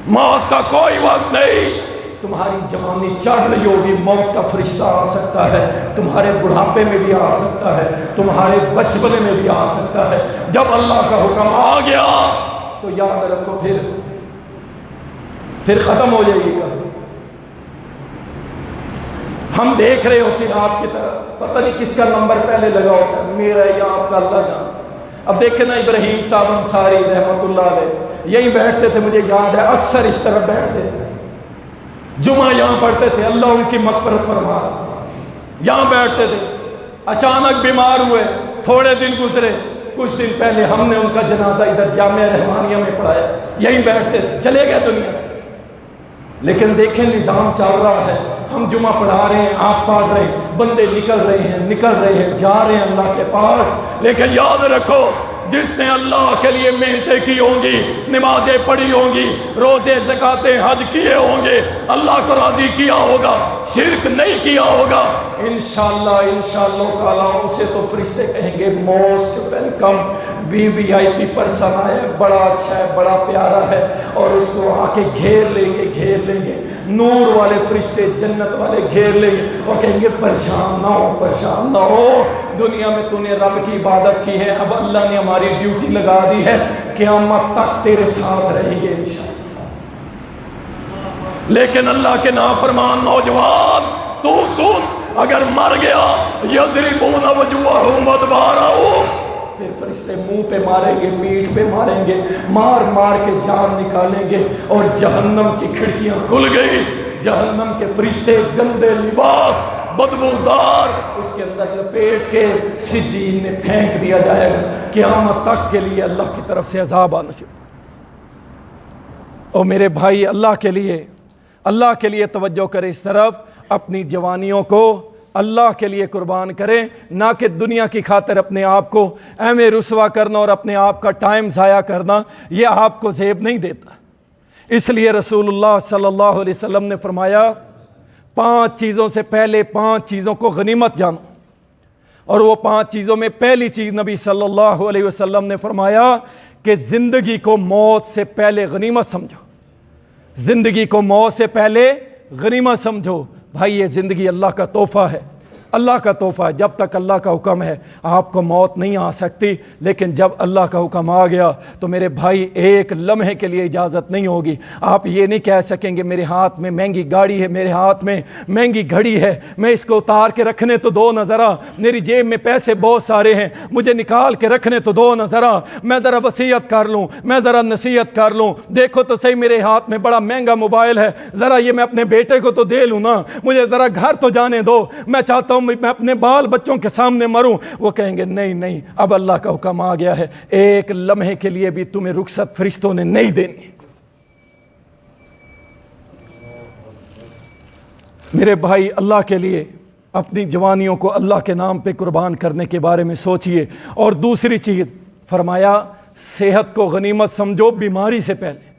موت کا کوئی وقت نہیں۔ تمہاری جوانی چڑھ رہی ہوگی، موت کا فرشتہ آ سکتا ہے، تمہارے بڑھاپے میں بھی آ سکتا ہے، تمہارے بچپنے میں بھی آ سکتا ہے۔ جب اللہ کا حکم آ گیا تو یاد رکھو پھر ختم ہو جائے گی کہانی۔ ہم دیکھ رہے ہوتے ہیں آپ کی طرف، پتہ نہیں کس کا نمبر پہلے لگا ہوتا ہے، میرا یا آپ کا، اللہ جانا۔ اب دیکھیں نا ابراہیم صاحب انصاری رحمۃ اللہ علیہ یہیں بیٹھتے تھے، مجھے یاد ہے اکثر اس طرف بیٹھتے تھے، جمعہ یہاں پڑھتے تھے، اللہ ان کی مغفرت فرما، یہاں بیٹھتے تھے۔ اچانک بیمار ہوئے، تھوڑے دن گزرے، کچھ دن پہلے ہم نے ان کا جنازہ ادھر جامعہ رحمانیہ میں پڑھایا، یہیں بیٹھتے تھے، چلے گئے دنیا سے۔ لیکن دیکھیں نظام چل رہا ہے، ہم جمعہ پڑھا رہے ہیں، آپ پڑھ رہے ہیں، بندے نکل رہے ہیں، جا رہے ہیں اللہ کے پاس۔ لیکن یاد رکھو جس نے اللہ کے لیے محنتیں کی ہوں گی، نمازیں پڑھی ہوں گی، روزے زکاتیں حج کیے ہوں گے، اللہ کو راضی کیا ہوگا، شرک نہیں کیا ہوگا، انشاءاللہ تعالیٰ اسے تو فرشتے کہیں گے موسٹ ویلکم، VIP پرسن آیا ہے، بڑا اچھا ہے، بڑا پیارا ہے، اور اس کو آ کے گھیر لیں گے، نور والے فرشتے جنت والے گھیر لیں گے اور کہیں گے پریشان نہ ہو، دنیا میں تو نے رب کی عبادت کی ہے، اب اللہ نے ہماری ڈیوٹی لگا دی ہے، قیامت تک تیرے ساتھ رہیں گے انشاءاللہ۔ لیکن اللہ کے نافرمان نوجوان تو سن، اگر مر گیا یضربون وجوہہم وادبارہم، پھر فرشتے منہ پہ ماریں گے، پیٹھ پہ ماریں گے، مار کے جان نکالیں گے، اور جہنم کی کھڑکیاں کھل گئی، جہنم کے فرشتے گندے لباس بدبودار اس کے اندر لپیٹ کے سجین میں پھینک دیا جائے گا، قیامت تک کے لیے اللہ کی طرف سے عذاب آنا شروع۔ اور میرے بھائی، اللہ کے لیے توجہ کرے اس طرف، اپنی جوانیوں کو اللہ کے لیے قربان کریں، نہ کہ دنیا کی خاطر اپنے آپ کو اہم رسوا کرنا اور اپنے آپ کا ٹائم ضائع کرنا، یہ آپ کو زیب نہیں دیتا۔ اس لیے رسول اللہ صلی اللہ علیہ وسلم نے فرمایا 5 چیزوں سے پہلے 5 چیزوں کو غنیمت جانو، اور وہ 5 چیزوں میں پہلی چیز نبی صلی اللہ علیہ وسلم نے فرمایا کہ زندگی کو موت سے پہلے غنیمت سمجھو، زندگی کو موت سے پہلے غنیمت سمجھو۔ بھائی، یہ زندگی اللہ کا تحفہ ہے، اللہ کا تحفہ ہے۔ جب تک اللہ کا حکم ہے آپ کو موت نہیں آ سکتی، لیکن جب اللہ کا حکم آ گیا تو میرے بھائی ایک لمحے کے لیے اجازت نہیں ہوگی۔ آپ یہ نہیں کہہ سکیں گے میرے ہاتھ میں مہنگی گاڑی ہے، میرے ہاتھ میں مہنگی گھڑی ہے، میں اس کو اتار کے رکھنے تو دو نہ ذرا، میری جیب میں پیسے بہت سارے ہیں، مجھے نکال کے رکھنے تو دو نہ ذرا، میں ذرا وصیت کر لوں، میں ذرا نصیحت کر لوں، دیکھو تو صحیح میرے ہاتھ میں بڑا مہنگا موبائل ہے، ذرا یہ میں اپنے بیٹے کو تو دے لوں نا، مجھے ذرا گھر تو جانے دو، میں چاہتا ہوں میں اپنے بال بچوں کے سامنے مروں۔ وہ کہیں گے نہیں نہیں، اب اللہ کا حکم آ گیا ہے، ایک لمحے کے لیے بھی تمہیں رخصت فرشتوں نے نہیں دینی۔ میرے بھائی، اللہ کے لیے اپنی جوانیوں کو اللہ کے نام پہ قربان کرنے کے بارے میں سوچئے۔ اور دوسری چیز فرمایا، صحت کو غنیمت سمجھو بیماری سے پہلے،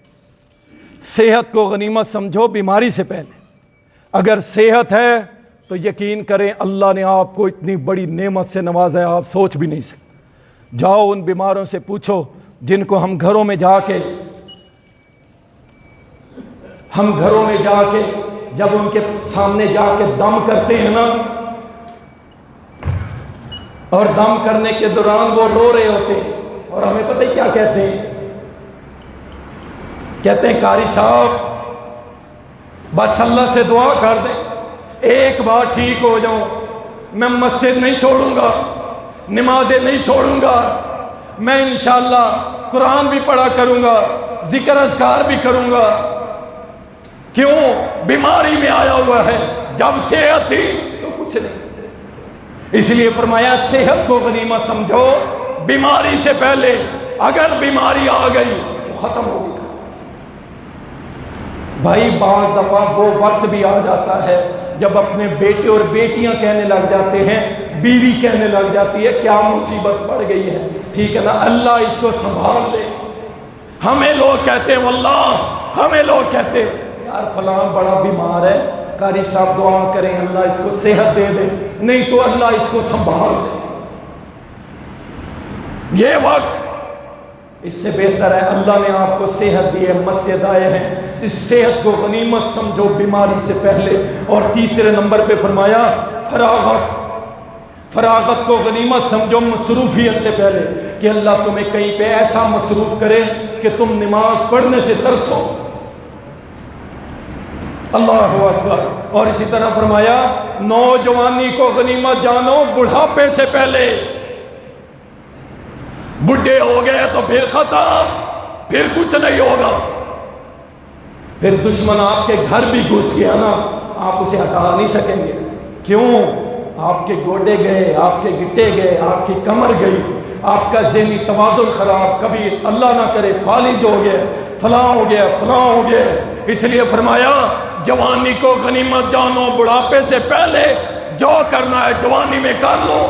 صحت کو غنیمت سمجھو بیماری سے پہلے۔ اگر صحت ہے تو یقین کریں اللہ نے آپ کو اتنی بڑی نعمت سے نوازا ہے، آپ سوچ بھی نہیں سکتے۔ جاؤ ان بیماروں سے پوچھو جن کو ہم گھروں میں جا کے جب ان کے سامنے جا کے دم کرتے ہیں نا، اور دم کرنے کے دوران وہ رو رہے ہوتے ہیں، اور ہمیں پتہ ہے کیا کہتے ہیں؟ کہتے ہیں قاری صاحب بس اللہ سے دعا کر دیں، ایک بار ٹھیک ہو جاؤں، میں مسجد نہیں چھوڑوں گا، نمازیں نہیں چھوڑوں گا، میں انشاءاللہ قرآن بھی پڑھا کروں گا، ذکر اذکار بھی کروں گا۔ کیوں؟ بیماری میں آیا ہوا ہے، جب صحت تھی تو کچھ نہیں۔ اس لیے فرمایا صحت کو غنیمت سمجھو بیماری سے پہلے، اگر بیماری آ گئی تو ختم ہو گئی۔ بھائی، بعض دفعہ وہ وقت بھی آ جاتا ہے جب اپنے بیٹے اور بیٹیاں کہنے لگ جاتے ہیں، بیوی کہنے لگ جاتی ہے کیا مصیبت پڑ گئی ہے، ٹھیک ہے نا، اللہ اس کو سنبھال لے۔ ہمیں لوگ کہتے ہیں واللہ، ہمیں لوگ کہتے ہیں یار فلاں بڑا بیمار ہے، قاری صاحب دعا کریں اللہ اس کو صحت دے دے، نہیں تو اللہ اس کو سنبھال لے۔ یہ وقت اس سے بہتر ہے اللہ نے آپ کو صحت دی ہے، مسجد آئے ہیں، اس صحت کو غنیمت سمجھو بیماری سے پہلے۔ اور تیسرے نمبر پہ فرمایا فراغت کو غنیمت سمجھو مصروفیت سے پہلے، کہ اللہ تمہیں کہیں پہ ایسا مصروف کرے کہ تم نماز پڑھنے سے ترسو۔ اللہ اکبر۔ اور اسی طرح فرمایا نوجوانی کو غنیمت جانو بڑھاپے سے پہلے۔ بڈھے ہو گئے تو پھر ختم، پھر کچھ نہیں ہوگا، پھر دشمن آپ کے گھر بھی گھس گیا نا، آپ اسے ہٹا نہیں سکیں گے۔ کیوں؟ آپ کے گوڈے گئے، آپ کے گٹے گئے، آپ کی کمر گئی، آپ کا ذہنی توازن خراب، کبھی اللہ نہ کرے فالج ہو گیا، فلاں ہو گیا، فلاں ہو گیا۔ اس لیے فرمایا جوانی کو غنیمت جانو بڑھاپے سے پہلے، جو کرنا ہے جوانی میں کر لو۔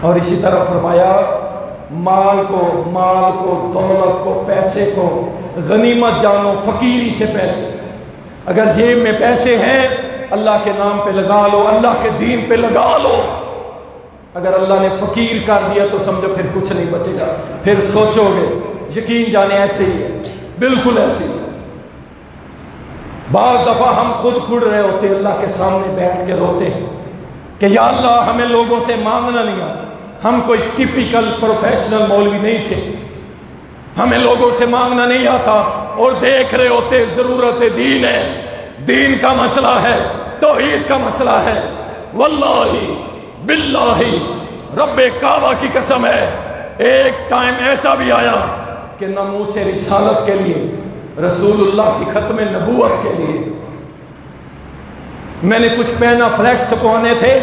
اور اسی طرح فرمایا مال کو دولت کو پیسے کو غنیمت جانو فقیری سے پہلے۔ اگر جیب میں پیسے ہیں اللہ کے نام پہ لگا لو، اللہ کے دین پہ لگا لو۔ اگر اللہ نے فقیر کر دیا تو سمجھو پھر کچھ نہیں بچے گا، پھر سوچو گے یقین جانے ایسے ہی ہے، بالکل ایسے ہی ہے۔ بعض دفعہ ہم خود کھڑ رہے ہوتے ہیں، اللہ کے سامنے بیٹھ کے روتے ہیں کہ یا اللہ ہمیں لوگوں سے مانگنا نہیں آتا، ہم کوئی ٹپیکل پروفیشنل مولوی نہیں تھے، ہمیں لوگوں سے مانگنا نہیں آتا، اور دیکھ رہے ہوتے ضرورت دین ہے، دین کا مسئلہ ہے، توحید کا مسئلہ ہے۔ واللہ باللہ رب کعبہ کی قسم ہے، ایک ٹائم ایسا بھی آیا کہ ناموس رسالت کے لیے رسول اللہ کی ختم نبوت کے لیے میں نے کچھ پینا فلیکس چھپوانے تھے،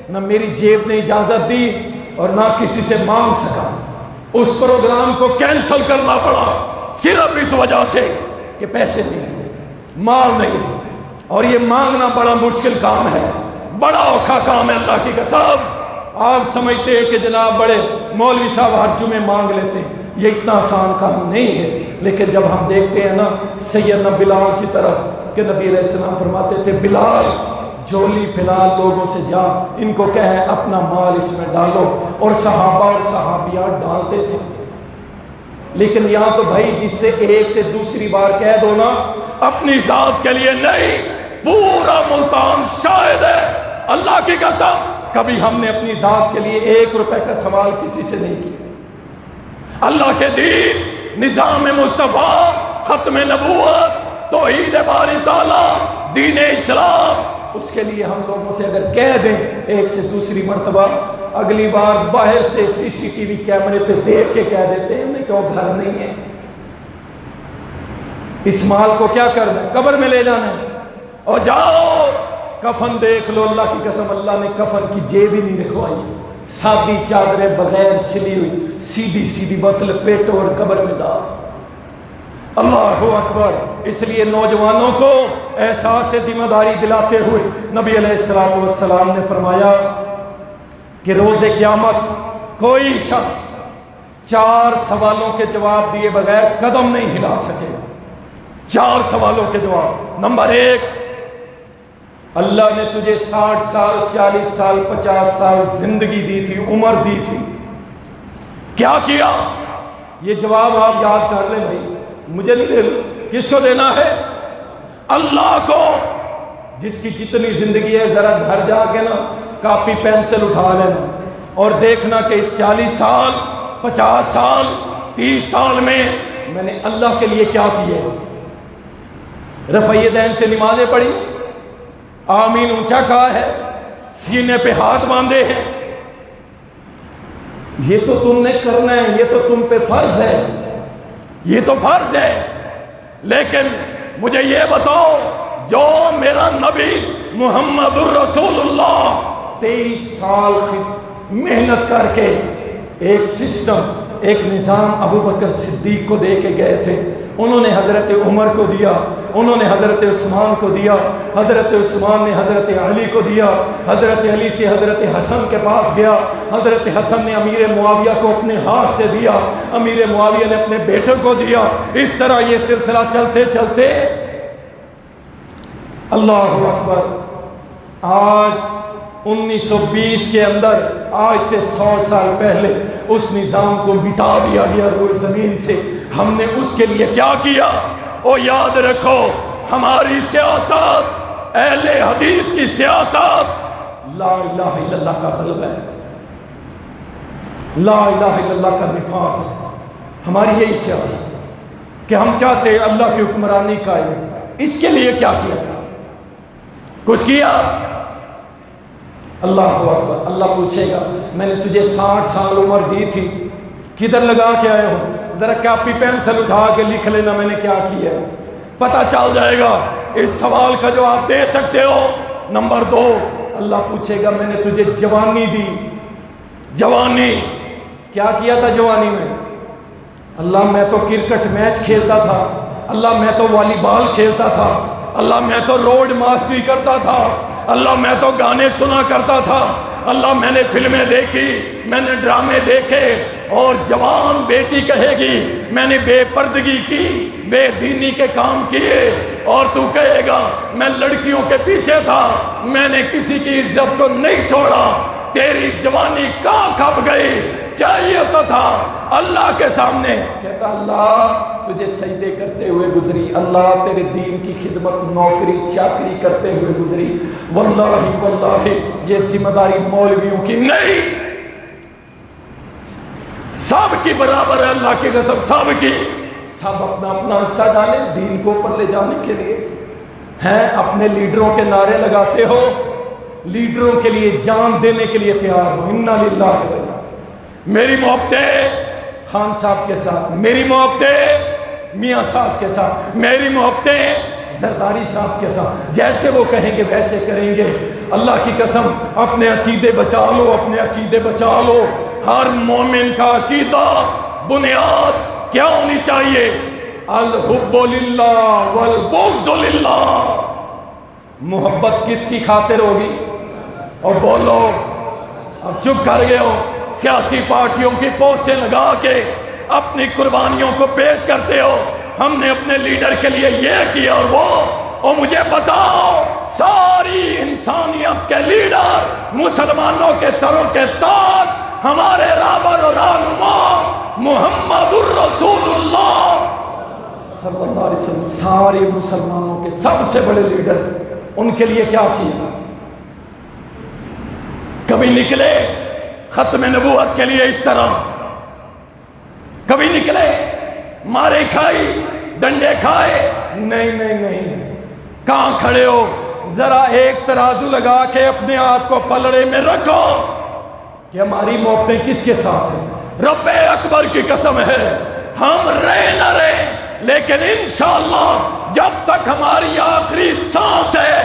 نہ میری جیب نے اجازت دی اور نہ کسی سے مانگ سکا. اس پروگرام کو کینسل کرنا پڑا صرف اس وجہ سے کہ پیسے نہیں، مال نہیں. اور یہ مانگنا بڑا مشکل کام ہے، بڑا اوکھا کام ہے. اللہ کی قسم آپ سمجھتے ہیں کہ جناب بڑے مولوی صاحب ہر جمعے مانگ لیتے ہیں، یہ اتنا آسان کام نہیں ہے. لیکن جب ہم دیکھتے ہیں نا سیدنا بلال کی طرف کہ نبی علیہ السلام فرماتے تھے بلال جھولی پھیلا لوگوں سے جا، ان کو کہے اپنا مال اس میں ڈالو، اور صحابہ اور صحابیات ڈالتے تھے. لیکن یہاں تو بھائی جس سے ایک سے دوسری بار کہہ دو نا اپنی ذات کے لیے نہیں، پورا ملتان شاہد ہے اللہ کی قسم کبھی ہم نے اپنی ذات کے لیے 1 روپے کا سوال کسی سے نہیں کیا. اللہ کے دین، نظام مصطفیٰ، ختم نبوت، توحید باری تعالیٰ، دین اسلام، اس کے لیے ہم لوگوں سے اگر کہہ دیں ایک سے دوسری مرتبہ، اگلی بار باہر سے CCTV کیمرے پہ دیکھ کے کہہ دیتے ہیں کہ وہ گھر نہیں ہے. اس مال کو کیا کرنا ہے؟ قبر میں لے جانا ہے. اور جاؤ کفن دیکھ لو، اللہ کی قسم اللہ نے کفن کی جیب ہی نہیں رکھوائی، سادی چادریں بغیر سلی ہوئی سیدھی سیدھی بس لپیٹو اور قبر میں ڈال. اللہ اکبر. اس لیے نوجوانوں کو احساس ذمہ داری دلاتے ہوئے نبی علیہ السلام نے فرمایا کہ روز قیامت کوئی شخص 4 سوالوں کے جواب دیے بغیر قدم نہیں ہلا سکے. 4 سوالوں کے جواب. نمبر 1، اللہ نے تجھے 60 سال 40 سال 50 سال زندگی دی تھی، عمر دی تھی، کیا کیا؟ یہ جواب آپ یاد کر لیں بھائی، مجھے نہیں دے لو. کس کو دینا ہے؟ اللہ کو. جس کی جتنی زندگی ہے ذرا گھر جا کے نا کاپی پینسل اٹھا لینا اور دیکھنا کہ اس 40 سال 50 سال 30 سال میں نے اللہ کے لیے کیا کیا. رفع یدین سے نمازیں پڑھی، آمین اونچا کہا ہے، سینے پہ ہاتھ باندھے ہیں. یہ تو تم نے کرنا ہے، یہ تو تم پہ فرض ہے، یہ تو فرض ہے. لیکن مجھے یہ بتاؤ، جو میرا نبی محمد الرسول اللہ 23 سال محنت کر کے ایک سسٹم، ایک نظام ابو بکر صدیق کو دے کے گئے تھے، انہوں نے حضرت عمر کو دیا، انہوں نے حضرت عثمان کو دیا، حضرت عثمان نے حضرت علی کو دیا، حضرت علی سے حضرت حسن کے پاس گیا، حضرت حسن نے امیر معاویہ کو اپنے ہاتھ سے دیا، امیر معاویہ نے اپنے بیٹے کو دیا. اس طرح یہ سلسلہ چلتے چلتے اللہ اکبر آج 1920 کے اندر، آج سے 100 سال پہلے اس نظام کو مٹا دیا گیا روئے زمین سے. ہم نے اس کے لیے کیا کیا؟ اور یاد رکھو ہماری سیاست، اہل حدیث کی سیاست لا الہ الا اللہ کا غلبہ ہے، لا الہ الا اللہ کا نفاذ ہے. ہماری یہی سیاست کہ ہم چاہتے ہیں اللہ کی حکمرانی قائم. اس کے لیے کیا کیا تھا؟ کچھ کیا؟ اللہ اکبر. اللہ پوچھے گا میں نے تجھے 60 سال عمر دی تھی، کدھر لگا کے آئے ہو؟ ذرا کاپی پینسل اٹھا کے لکھ لینا میں نے کیا کیا ہے، پتہ چل جائے گا. اس سوال کا جواب دے سکتے ہو. نمبر 2، اللہ پوچھے گا میں نے تجھے جوانی دی، جوانی کیا کیا تھا جوانی میں؟ اللہ میں تو کرکٹ میچ کھیلتا تھا، اللہ میں تو والی بال کھیلتا تھا، اللہ میں تو روڈ ماسٹری کرتا تھا، اللہ میں تو گانے سنا کرتا تھا، اللہ میں نے فلمیں دیکھی، میں نے ڈرامے دیکھے. اور جوان بیٹی کہے گی میں نے بے پردگی کی، بے دینی کے کام کیے. اور تو کہے گا میں لڑکیوں کے پیچھے تھا، میں نے کسی کی عزت کو نہیں چھوڑا. تیری جوانی کہاں کھپ گئی؟ چاہیے تو تھا اللہ کے سامنے. کہتا اللہ تجھے سجدے کرتے ہوئے گزری، اللہ تیرے دین کی خدمت نوکری چاکری کرتے ہوئے گزری. واللہ واللہ یہ ذمہ داری مولویوں کی نہیں، سب کی برابر ہے. اللہ کی قسم سب کی. سب اپنا اپنا حصہ ڈالیں دین کو اوپر لے جانے کے لیے. ہیں اپنے لیڈروں کے نعرے لگاتے ہو، لیڈروں کے لیے جان دینے کے لیے تیار ہو. انا للہ و انا. میری محبتیں خان صاحب کے ساتھ، میری محبتیں میاں صاحب کے ساتھ، میری محبتیں زرداری صاحب کے ساتھ، جیسے وہ کہیں گے ویسے کریں گے۔ اللہ کی قسم اپنے عقیدے بچا لو، اپنے عقیدے بچا لو۔ ہر مومن کا عقیدہ بنیاد کیا ہونی چاہیے؟ الحب للہ والبغض للہ۔ محبت کس کی خاطر ہوگی؟ اور بولو، اب چپ کر گئے ہو، سیاسی پارٹیوں کی پوسٹیں لگا کے اپنی قربانیوں کو پیش کرتے ہو، ہم نے اپنے لیڈر کے لیے یہ کیا اور وہ، اور مجھے بتاؤ ساری انسانیت کے لیڈر، مسلمانوں کے سروں کے تاج، ہمارے رہبر اور رہنما محمد الرسول اللہ صلی اللہ علیہ وسلم، سارے مسلمانوں کے سب سے بڑے لیڈر، ان کے لیے کیا کیا؟ کبھی نکلے ختم نبوت کے لیے اس طرح؟ کبھی نکلے مارے کھائی، ڈنڈے کھائے؟ نہیں نہیں نہیں۔ کہاں کھڑے ہو؟ ذرا ایک ترازو لگا کے اپنے آپ کو پلڑے میں رکھو کہ ہماری محبتیں کس کے ساتھ ہیں۔ رب اکبر کی قسم ہے، ہم رہے نہ رہے لیکن انشاءاللہ جب تک ہماری آخری سانس ہے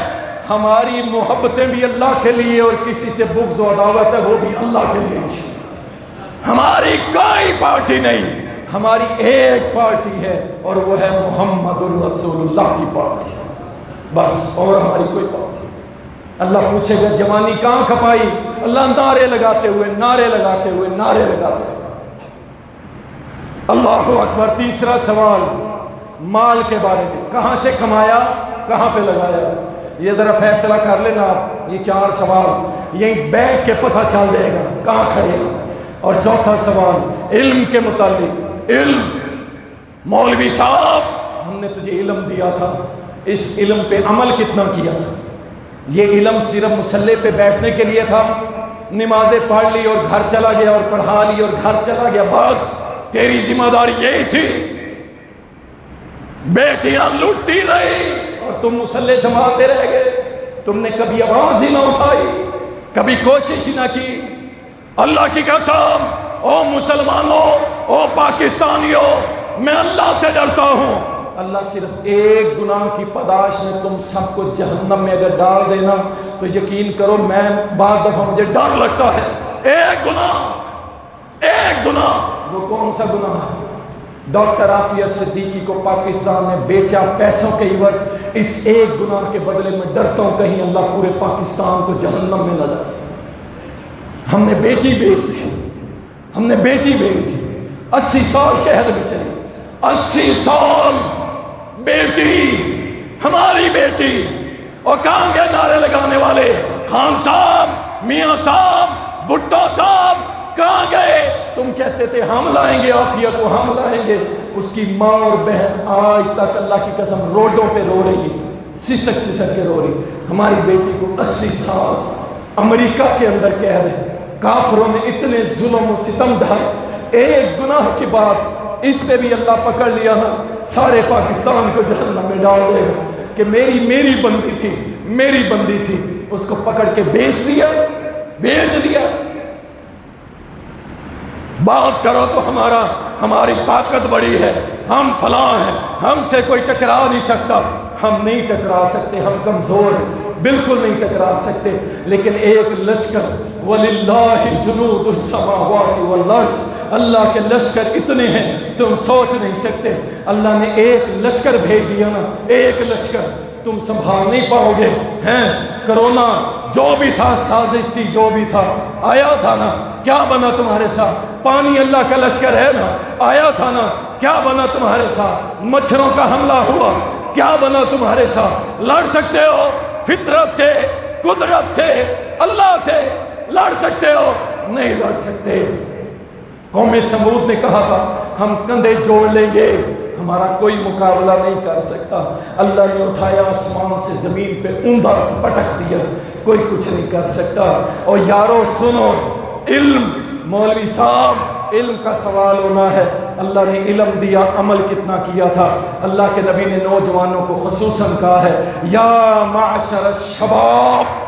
ہماری محبتیں بھی اللہ کے لیے، اور کسی سے بغض و عداوت ہے وہ بھی اللہ کے لیے انشاءاللہ۔ ہماری کوئی پارٹی نہیں، ہماری ایک پارٹی ہے اور وہ ہے محمد الرسول اللہ کی پارٹی، بس، اور ہماری کوئی پارٹی۔ اللہ پوچھے گا جوانی کہاں کھپائی؟ اللہ نعرے لگاتے ہوئے، نعرے لگاتے ہوئے، نعرے لگاتے ہوئے۔ اللہ اکبر۔ تیسرا سوال مال کے بارے میں، کہاں سے کمایا، کہاں پہ لگایا؟ یہ ذرا فیصلہ کر لینا آپ، یہ 4 سوال یہیں بیٹھ کے پتہ چل جائے گا کہاں کھڑے ہیں۔ اور چوتھا سوال علم کے متعلق، علم، مولوی صاحب ہم نے تجھے علم دیا تھا، اس علم پہ عمل کتنا کیا تھا؟ یہ علم صرف مصلی پہ بیٹھنے کے لیے تھا، نمازیں پڑھ لی اور گھر چلا گیا، اور پڑھا لی اور گھر چلا گیا، بس تیری ذمہ داری یہی تھی؟ بیٹیاں لٹتی رہی اور تم مصلی سنبھالتے رہ گئے، تم نے کبھی آواز ہی نہ اٹھائی، کبھی کوشش ہی نہ کی۔ اللہ کی قسم، او مسلمانوں، او پاکستانیوں، میں اللہ سے ڈرتا ہوں۔ اللہ صرف ایک گناہ کی پاداش میں تم سب کو جہنم میں اگر ڈال دینا تو یقین کرو میں بعض دفعہ مجھے ڈر لگتا ہے، ایک گناہ، ایک گناہ۔ وہ کون سا گناہ ہے؟ ڈاکٹر عافیہ صدیقی کو پاکستان نے بیچا پیسوں کے عوض، اس ایک گناہ کے بدلے میں ڈرتا ہوں کہیں اللہ پورے پاکستان کو جہنم میں نہ ڈالے۔ ہم نے بیٹی بیچ دی، ہم نے بیٹی بیچ دی، 80 سال قید میں چلی، 80 سال بیٹی، ہماری بیٹی، اور کہاں گئے نعرے لگانے والے؟ خان صاحب، میاں صاحب، بھٹو صاحب، کہاں گئے؟ تم کہتے تھے ہم لائیں گے عافیہ کو، ہم لائیں گے۔ اس کی ماں اور بہن آج تک اللہ کی قسم روڈوں پہ رو رہی ہے، سسک سسک کے رو رہی۔ ہماری بیٹی کو 80 سال امریکہ کے اندر قید ہے، کافروں نے اتنے ظلم و ستم ڈھائے، ایک گناہ کی بات، اس پہ بھی اللہ پکڑ لیا نا، سارے پاکستان کو جہنم میں ڈال دے گا کہ میری بندی تھی، میری بندی تھی، اس کو پکڑ کے بیچ دیا، بیچ دیا۔ بات کرو تو ہماری طاقت بڑی ہے، ہم فلاں ہیں، ہم سے کوئی ٹکرا نہیں سکتا۔ ہم نہیں ٹکرا سکتے، ہم کمزور ہیں، بالکل نہیں ٹکرا سکتے، لیکن ایک لشکر، وَلِلَّهِ جُنُودُ السَّمَاوَاتِ وَالْأَرْضِ، اللہ کے لشکر اتنے ہیں تم سوچ نہیں سکتے۔ اللہ نے ایک لشکر بھیج دیا نا، ایک لشکر، تم سنبھال نہیں پاؤ گے۔ ہیں کرونا جو بھی تھا، سازش تھی جو بھی تھا، آیا تھا نا، کیا بنا تمہارے ساتھ؟ پانی اللہ کا لشکر ہے نا، آیا تھا نا، کیا بنا تمہارے ساتھ؟ مچھروں کا حملہ ہوا، کیا بنا تمہارے ساتھ؟ لڑ سکتے ہو فطرت سے، قدرت سے، اللہ سے لڑ سکتے ہو؟ نہیں لڑ سکتے۔ قوم سمود نے کہا تھا ہم کندھے جوڑ لیں گے، ہمارا کوئی مقابلہ نہیں کر سکتا۔ اللہ نے اٹھایا آسمان سے زمین پہ اوندا پٹک دیا، کوئی کچھ نہیں کر سکتا۔ اور یارو سنو، علم، مولوی صاحب، علم کا سوال ہونا ہے۔ اللہ نے علم دیا، عمل کتنا کیا تھا؟ اللہ کے نبی نے نوجوانوں کو خصوصاً کہا ہے، یا معشر الشباب،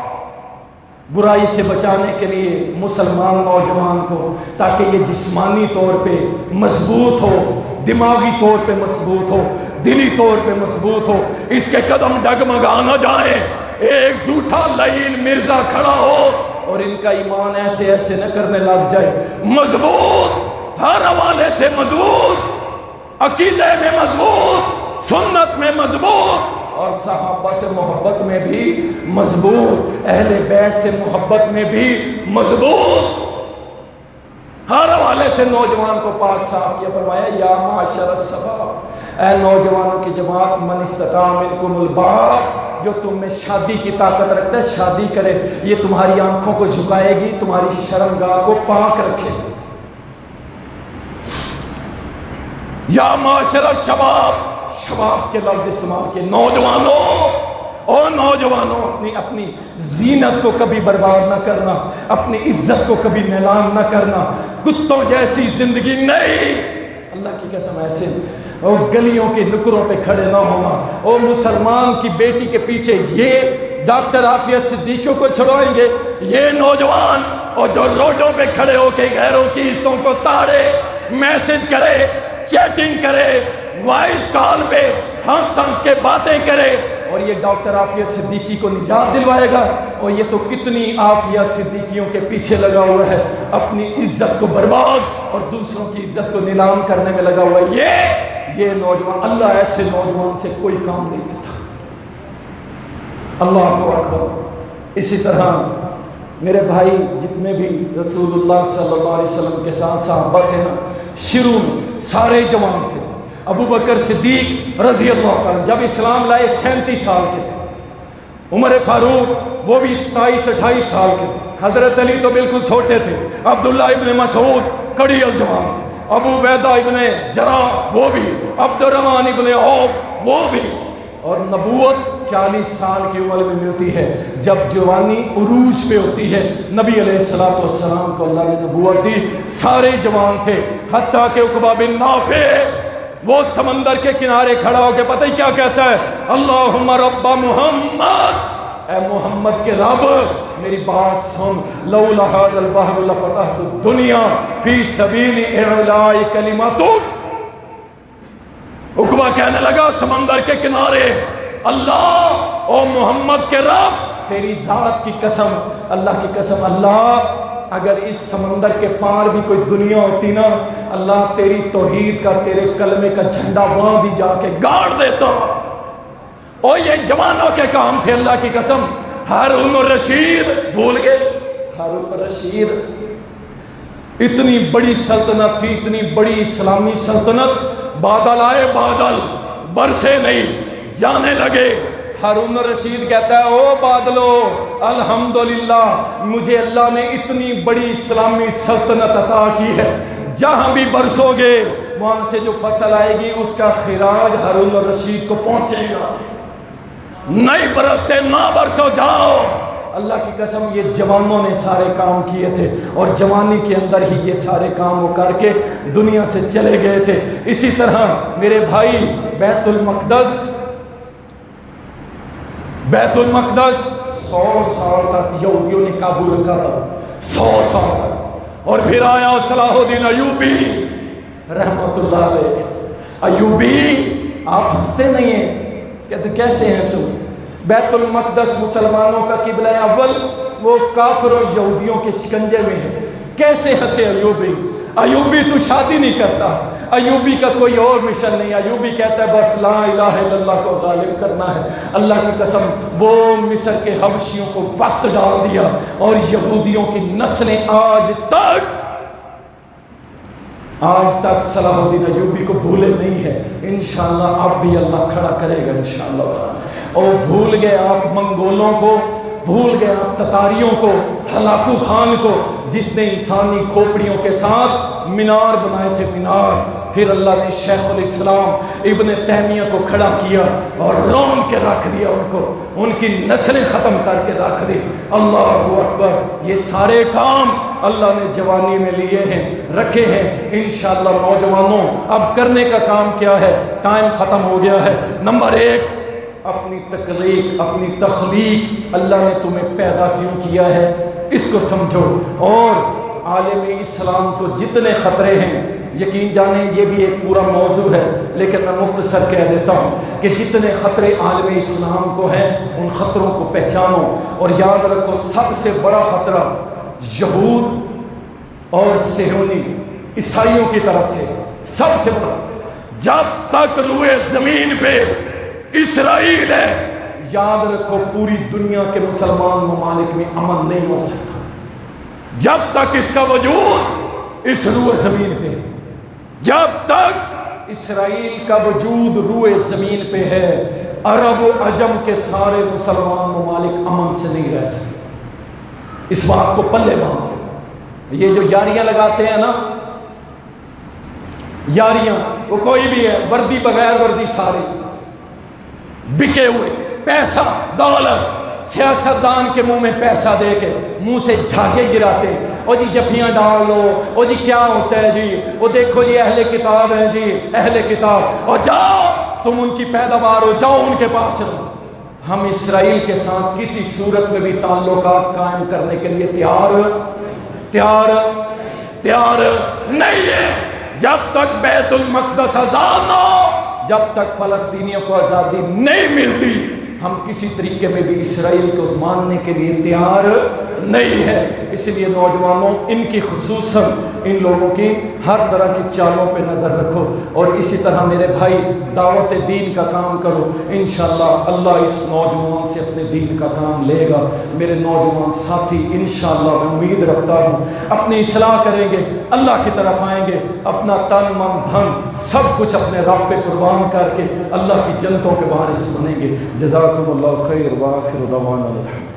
برائی سے بچانے کے لیے مسلمان نوجوان کو، تاکہ یہ جسمانی طور پہ مضبوط ہو، دماغی طور پہ مضبوط ہو، دلی طور پہ مضبوط ہو، اس کے قدم ڈگمگا نہ جائیں۔ ایک جھوٹا لعین مرزا کھڑا ہو اور ان کا ایمان ایسے ایسے نہ کرنے لگ جائے۔ مضبوط، ہر حوالے سے مضبوط، عقیدے میں مضبوط، سنت میں مضبوط، اور صحابہ سے محبت میں بھی مضبوط، اہل بیت سے محبت میں بھی مضبوط۔ ہر حوالے سے نوجوان کو پاک صاحب کیا فرمایا یا معاشر الشباب، اے نوجوانوں کی جماعت، من استطاع منکم الباء، جو تم میں شادی کی طاقت رکھتا ہے شادی کرے، یہ تمہاری آنکھوں کو جھکائے گی، تمہاری شرمگاہ کو پاک رکھے گی۔ یا معاشر الشباب، شباب کے لفظ استعمال کے، نوجوانوں، اور نوجوانوں اپنی زینت کو کبھی برباد نہ کرنا، اپنی عزت کو کبھی نیلام نہ کرنا، کتوں جیسی زندگی نہیں۔ اللہ کی قسم ایسے اور گلیوں کے نکروں پہ کھڑے نہ ہونا، اور مسلمان کی بیٹی کے پیچھے یہ ڈاکٹر عافیہ صدیقیوں کو چھڑوائیں گے، یہ نوجوان اور جو روڈوں پہ کھڑے ہو کے غیروں کی عزتوں کو تاڑے، میسج کرے، چیٹنگ کرے، وائس کال پہ ہنس ہنس کے باتیں کرے، اور یہ ڈاکٹر عافیہ صدیقی کو نجات دلوائے گا، اور یہ تو کتنی عافیہ صدیقیوں کے پیچھے لگا ہوا ہے، اپنی عزت کو برباد اور دوسروں کی عزت کو نیلام کرنے میں لگا ہوا ہے۔ یہ نوجوان، اللہ ایسے نوجوان سے کوئی کام نہیں لیتا۔ اللہ اکبر۔ اسی طرح میرے بھائی جتنے بھی رسول اللہ صلی اللہ علیہ وسلم کے ساتھ صحابہ تھے نا، شروع میں سارے جوان تھے۔ ابو بکر صدیق رضی اللہ عنہ جب اسلام لائے 37 سال کے تھے، عمر فاروق وہ بھی 27-28 سال کے تھے، حضرت علی تو بالکل چھوٹے تھے، عبداللہ ابن مسعود کڑی الجوان تھے، ابو عبیدہ ابن جراح وہ بھی، عبد الرحمن ابن عوف وہ بھی، اور نبوت 40 سال کی عمر میں ملتی ہے، جب جوانی عروج پہ ہوتی ہے۔ نبی علیہ السلام کو اللہ نے نبوت دی، سارے جوان تھے، حتیٰ کہ عقبہ بن نافع وہ سمندر کے کنارے کھڑا ہو کے پتہ ہی کیا کہتا ہے، اللہم رب محمد، اے محمد کے رب میری بات سن، لولا ھذا البحر لفتحت الدنیا فی سبیل اعلاء کلمتک۔ عقبہ کہنے لگا سمندر کے کنارے، اللہ او محمد کے رب تیری ذات کی قسم، اللہ کی قسم، اللہ اگر اس سمندر کے پار بھی کوئی دنیا ہوتی نا، اللہ تیری توحید کا، تیرے کلمے کا جھنڈا وہاں بھی جا کے گاڑ دیتا۔ اور یہ جوانوں کے کام تھے، اللہ کی قسم۔ ہارون الرشید بھول گئے، ہارون الرشید اتنی بڑی سلطنت تھی، اتنی بڑی اسلامی سلطنت، بادل آئے بادل برسے نہیں، جانے لگے۔ ہارون الرشید کہتا ہے او بادلو الحمدللہ، مجھے اللہ نے اتنی بڑی اسلامی سلطنت عطا کی ہے، جہاں بھی برسو گے وہاں سے جو فصل آئے گی اس کا خراج ہارون الرشید کو پہنچے گا، نہیں برستے نہ برسو جاؤ۔ اللہ کی قسم یہ جوانوں نے سارے کام کیے تھے، اور جوانی کے اندر ہی یہ سارے کام وہ کر کے دنیا سے چلے گئے تھے۔ اسی طرح میرے بھائی بیت المقدس 100 سال تک یہودیوں نے قابو رکھا تھا، 100 سال تک، اور پھر آیا صلاح الدین ایوبی رحمت اللہ علیہ۔ ایوبی آپ ہنستے نہیں ہیں، کہتے کیسے ہیں سو؟ بیت المقدس مسلمانوں کا قبلہ اول، وہ کافر اور یہودیوں کے شکنجے میں ہے، کیسے ہنسے ایوبی؟ ایوبی تو شادی نہیں کرتا، ایوبی کا کوئی اور مشن نہیں، ایوبی کہتا ہے بس لا الہ الا اللہ کو غالب کرنا ہے۔ اللہ کی قسم وہ مصر کے حبشیوں کو وقت ڈال دیا، اور یہودیوں کی نسلیں آج تک صلاح الدین ایوبی کو بھولے نہیں ہے۔ انشاءاللہ اب بھی اللہ کھڑا کرے گا انشاءاللہ۔ اور بھول گئے آپ منگولوں کو، بھول گئے آپ تتاریوں کو، ہلاکو خان کو، جس نے انسانی کھوپڑیوں کے ساتھ مینار بنائے تھے، مینار۔ پھر اللہ نے شیخ الاسلام ابن تیمیہ کو کھڑا کیا اور رون کے رکھ دیا، ان کو، ان کی نسلیں ختم کر کے رکھ دی۔ اللہ اکبر۔ یہ سارے کام اللہ نے جوانی میں لیے ہیں، رکھے ہیں۔ انشاءاللہ نوجوانوں اب کرنے کا کام کیا ہے؟ ٹائم ختم ہو گیا ہے۔ نمبر 1، اپنی تخلیق، اپنی تخلیق، اللہ نے تمہیں پیدا کیوں کیا ہے اس کو سمجھو، اور عالم اسلام کو جتنے خطرے ہیں یقین جانیں یہ بھی ایک پورا موضوع ہے، لیکن میں مختصر کہہ دیتا ہوں کہ جتنے خطرے عالم اسلام کو ہیں ان خطروں کو پہچانو اور یاد رکھو سب سے بڑا خطرہ یہود اور صہیونی عیسائیوں کی طرف سے سب سے بڑا۔ جب تک روئے زمین پہ اسرائیل ہے، یاد رکھو پوری دنیا کے مسلمان ممالک میں امن نہیں ہو سکتا جب تک اس کا وجود اس روئے زمین پہ، جب تک اسرائیل کا وجود روئے زمین پہ ہے، عرب و عجم کے سارے مسلمان ممالک امن سے نہیں رہ سکتے۔ اس بات کو پلے باندھو۔ یہ جو یاریاں لگاتے ہیں نا، یاریاں، وہ کوئی بھی ہے، وردی بغیر وردی سارے بکے ہوئے، پیسہ دولت، سیاستدان کے منہ میں پیسہ دے کے منہ سے جھاگے گراتے، او جی جفیاں ڈال لو، او جی کیا ہوتا ہے جی، وہ دیکھو جی اہل کتاب ہیں جی، اہل کتاب، اور جاؤ تم ان کی پیداوار ہو، جاؤ ان کے پاس رہو۔ ہم اسرائیل کے ساتھ کسی صورت میں بھی تعلقات قائم کرنے کے لیے تیار نہیں ہے جب تک بیت المقدس آزاد نہ ہو، جب تک فلسطینیوں کو آزادی نہیں ملتی، ہم کسی طریقے میں بھی اسرائیل کو ماننے کے لیے تیار نہیں ہے۔ اس لیے نوجوانوں، ان کی خصوصاً ان لوگوں کی ہر طرح کی چالوں پہ نظر رکھو، اور اسی طرح میرے بھائی دعوت دین کا کام کرو۔ انشاءاللہ اللہ اس نوجوان سے اپنے دین کا کام لے گا۔ میرے نوجوان ساتھی انشاءاللہ میں امید رکھتا ہوں اپنی اصلاح کریں گے، اللہ کی طرف آئیں گے، اپنا تن من دھن سب کچھ اپنے رب پہ قربان کر کے اللہ کی جنتوں کے وارث بنیں گے۔ جزاکم اللہ خیر، وآخر دعوانا الحمد۔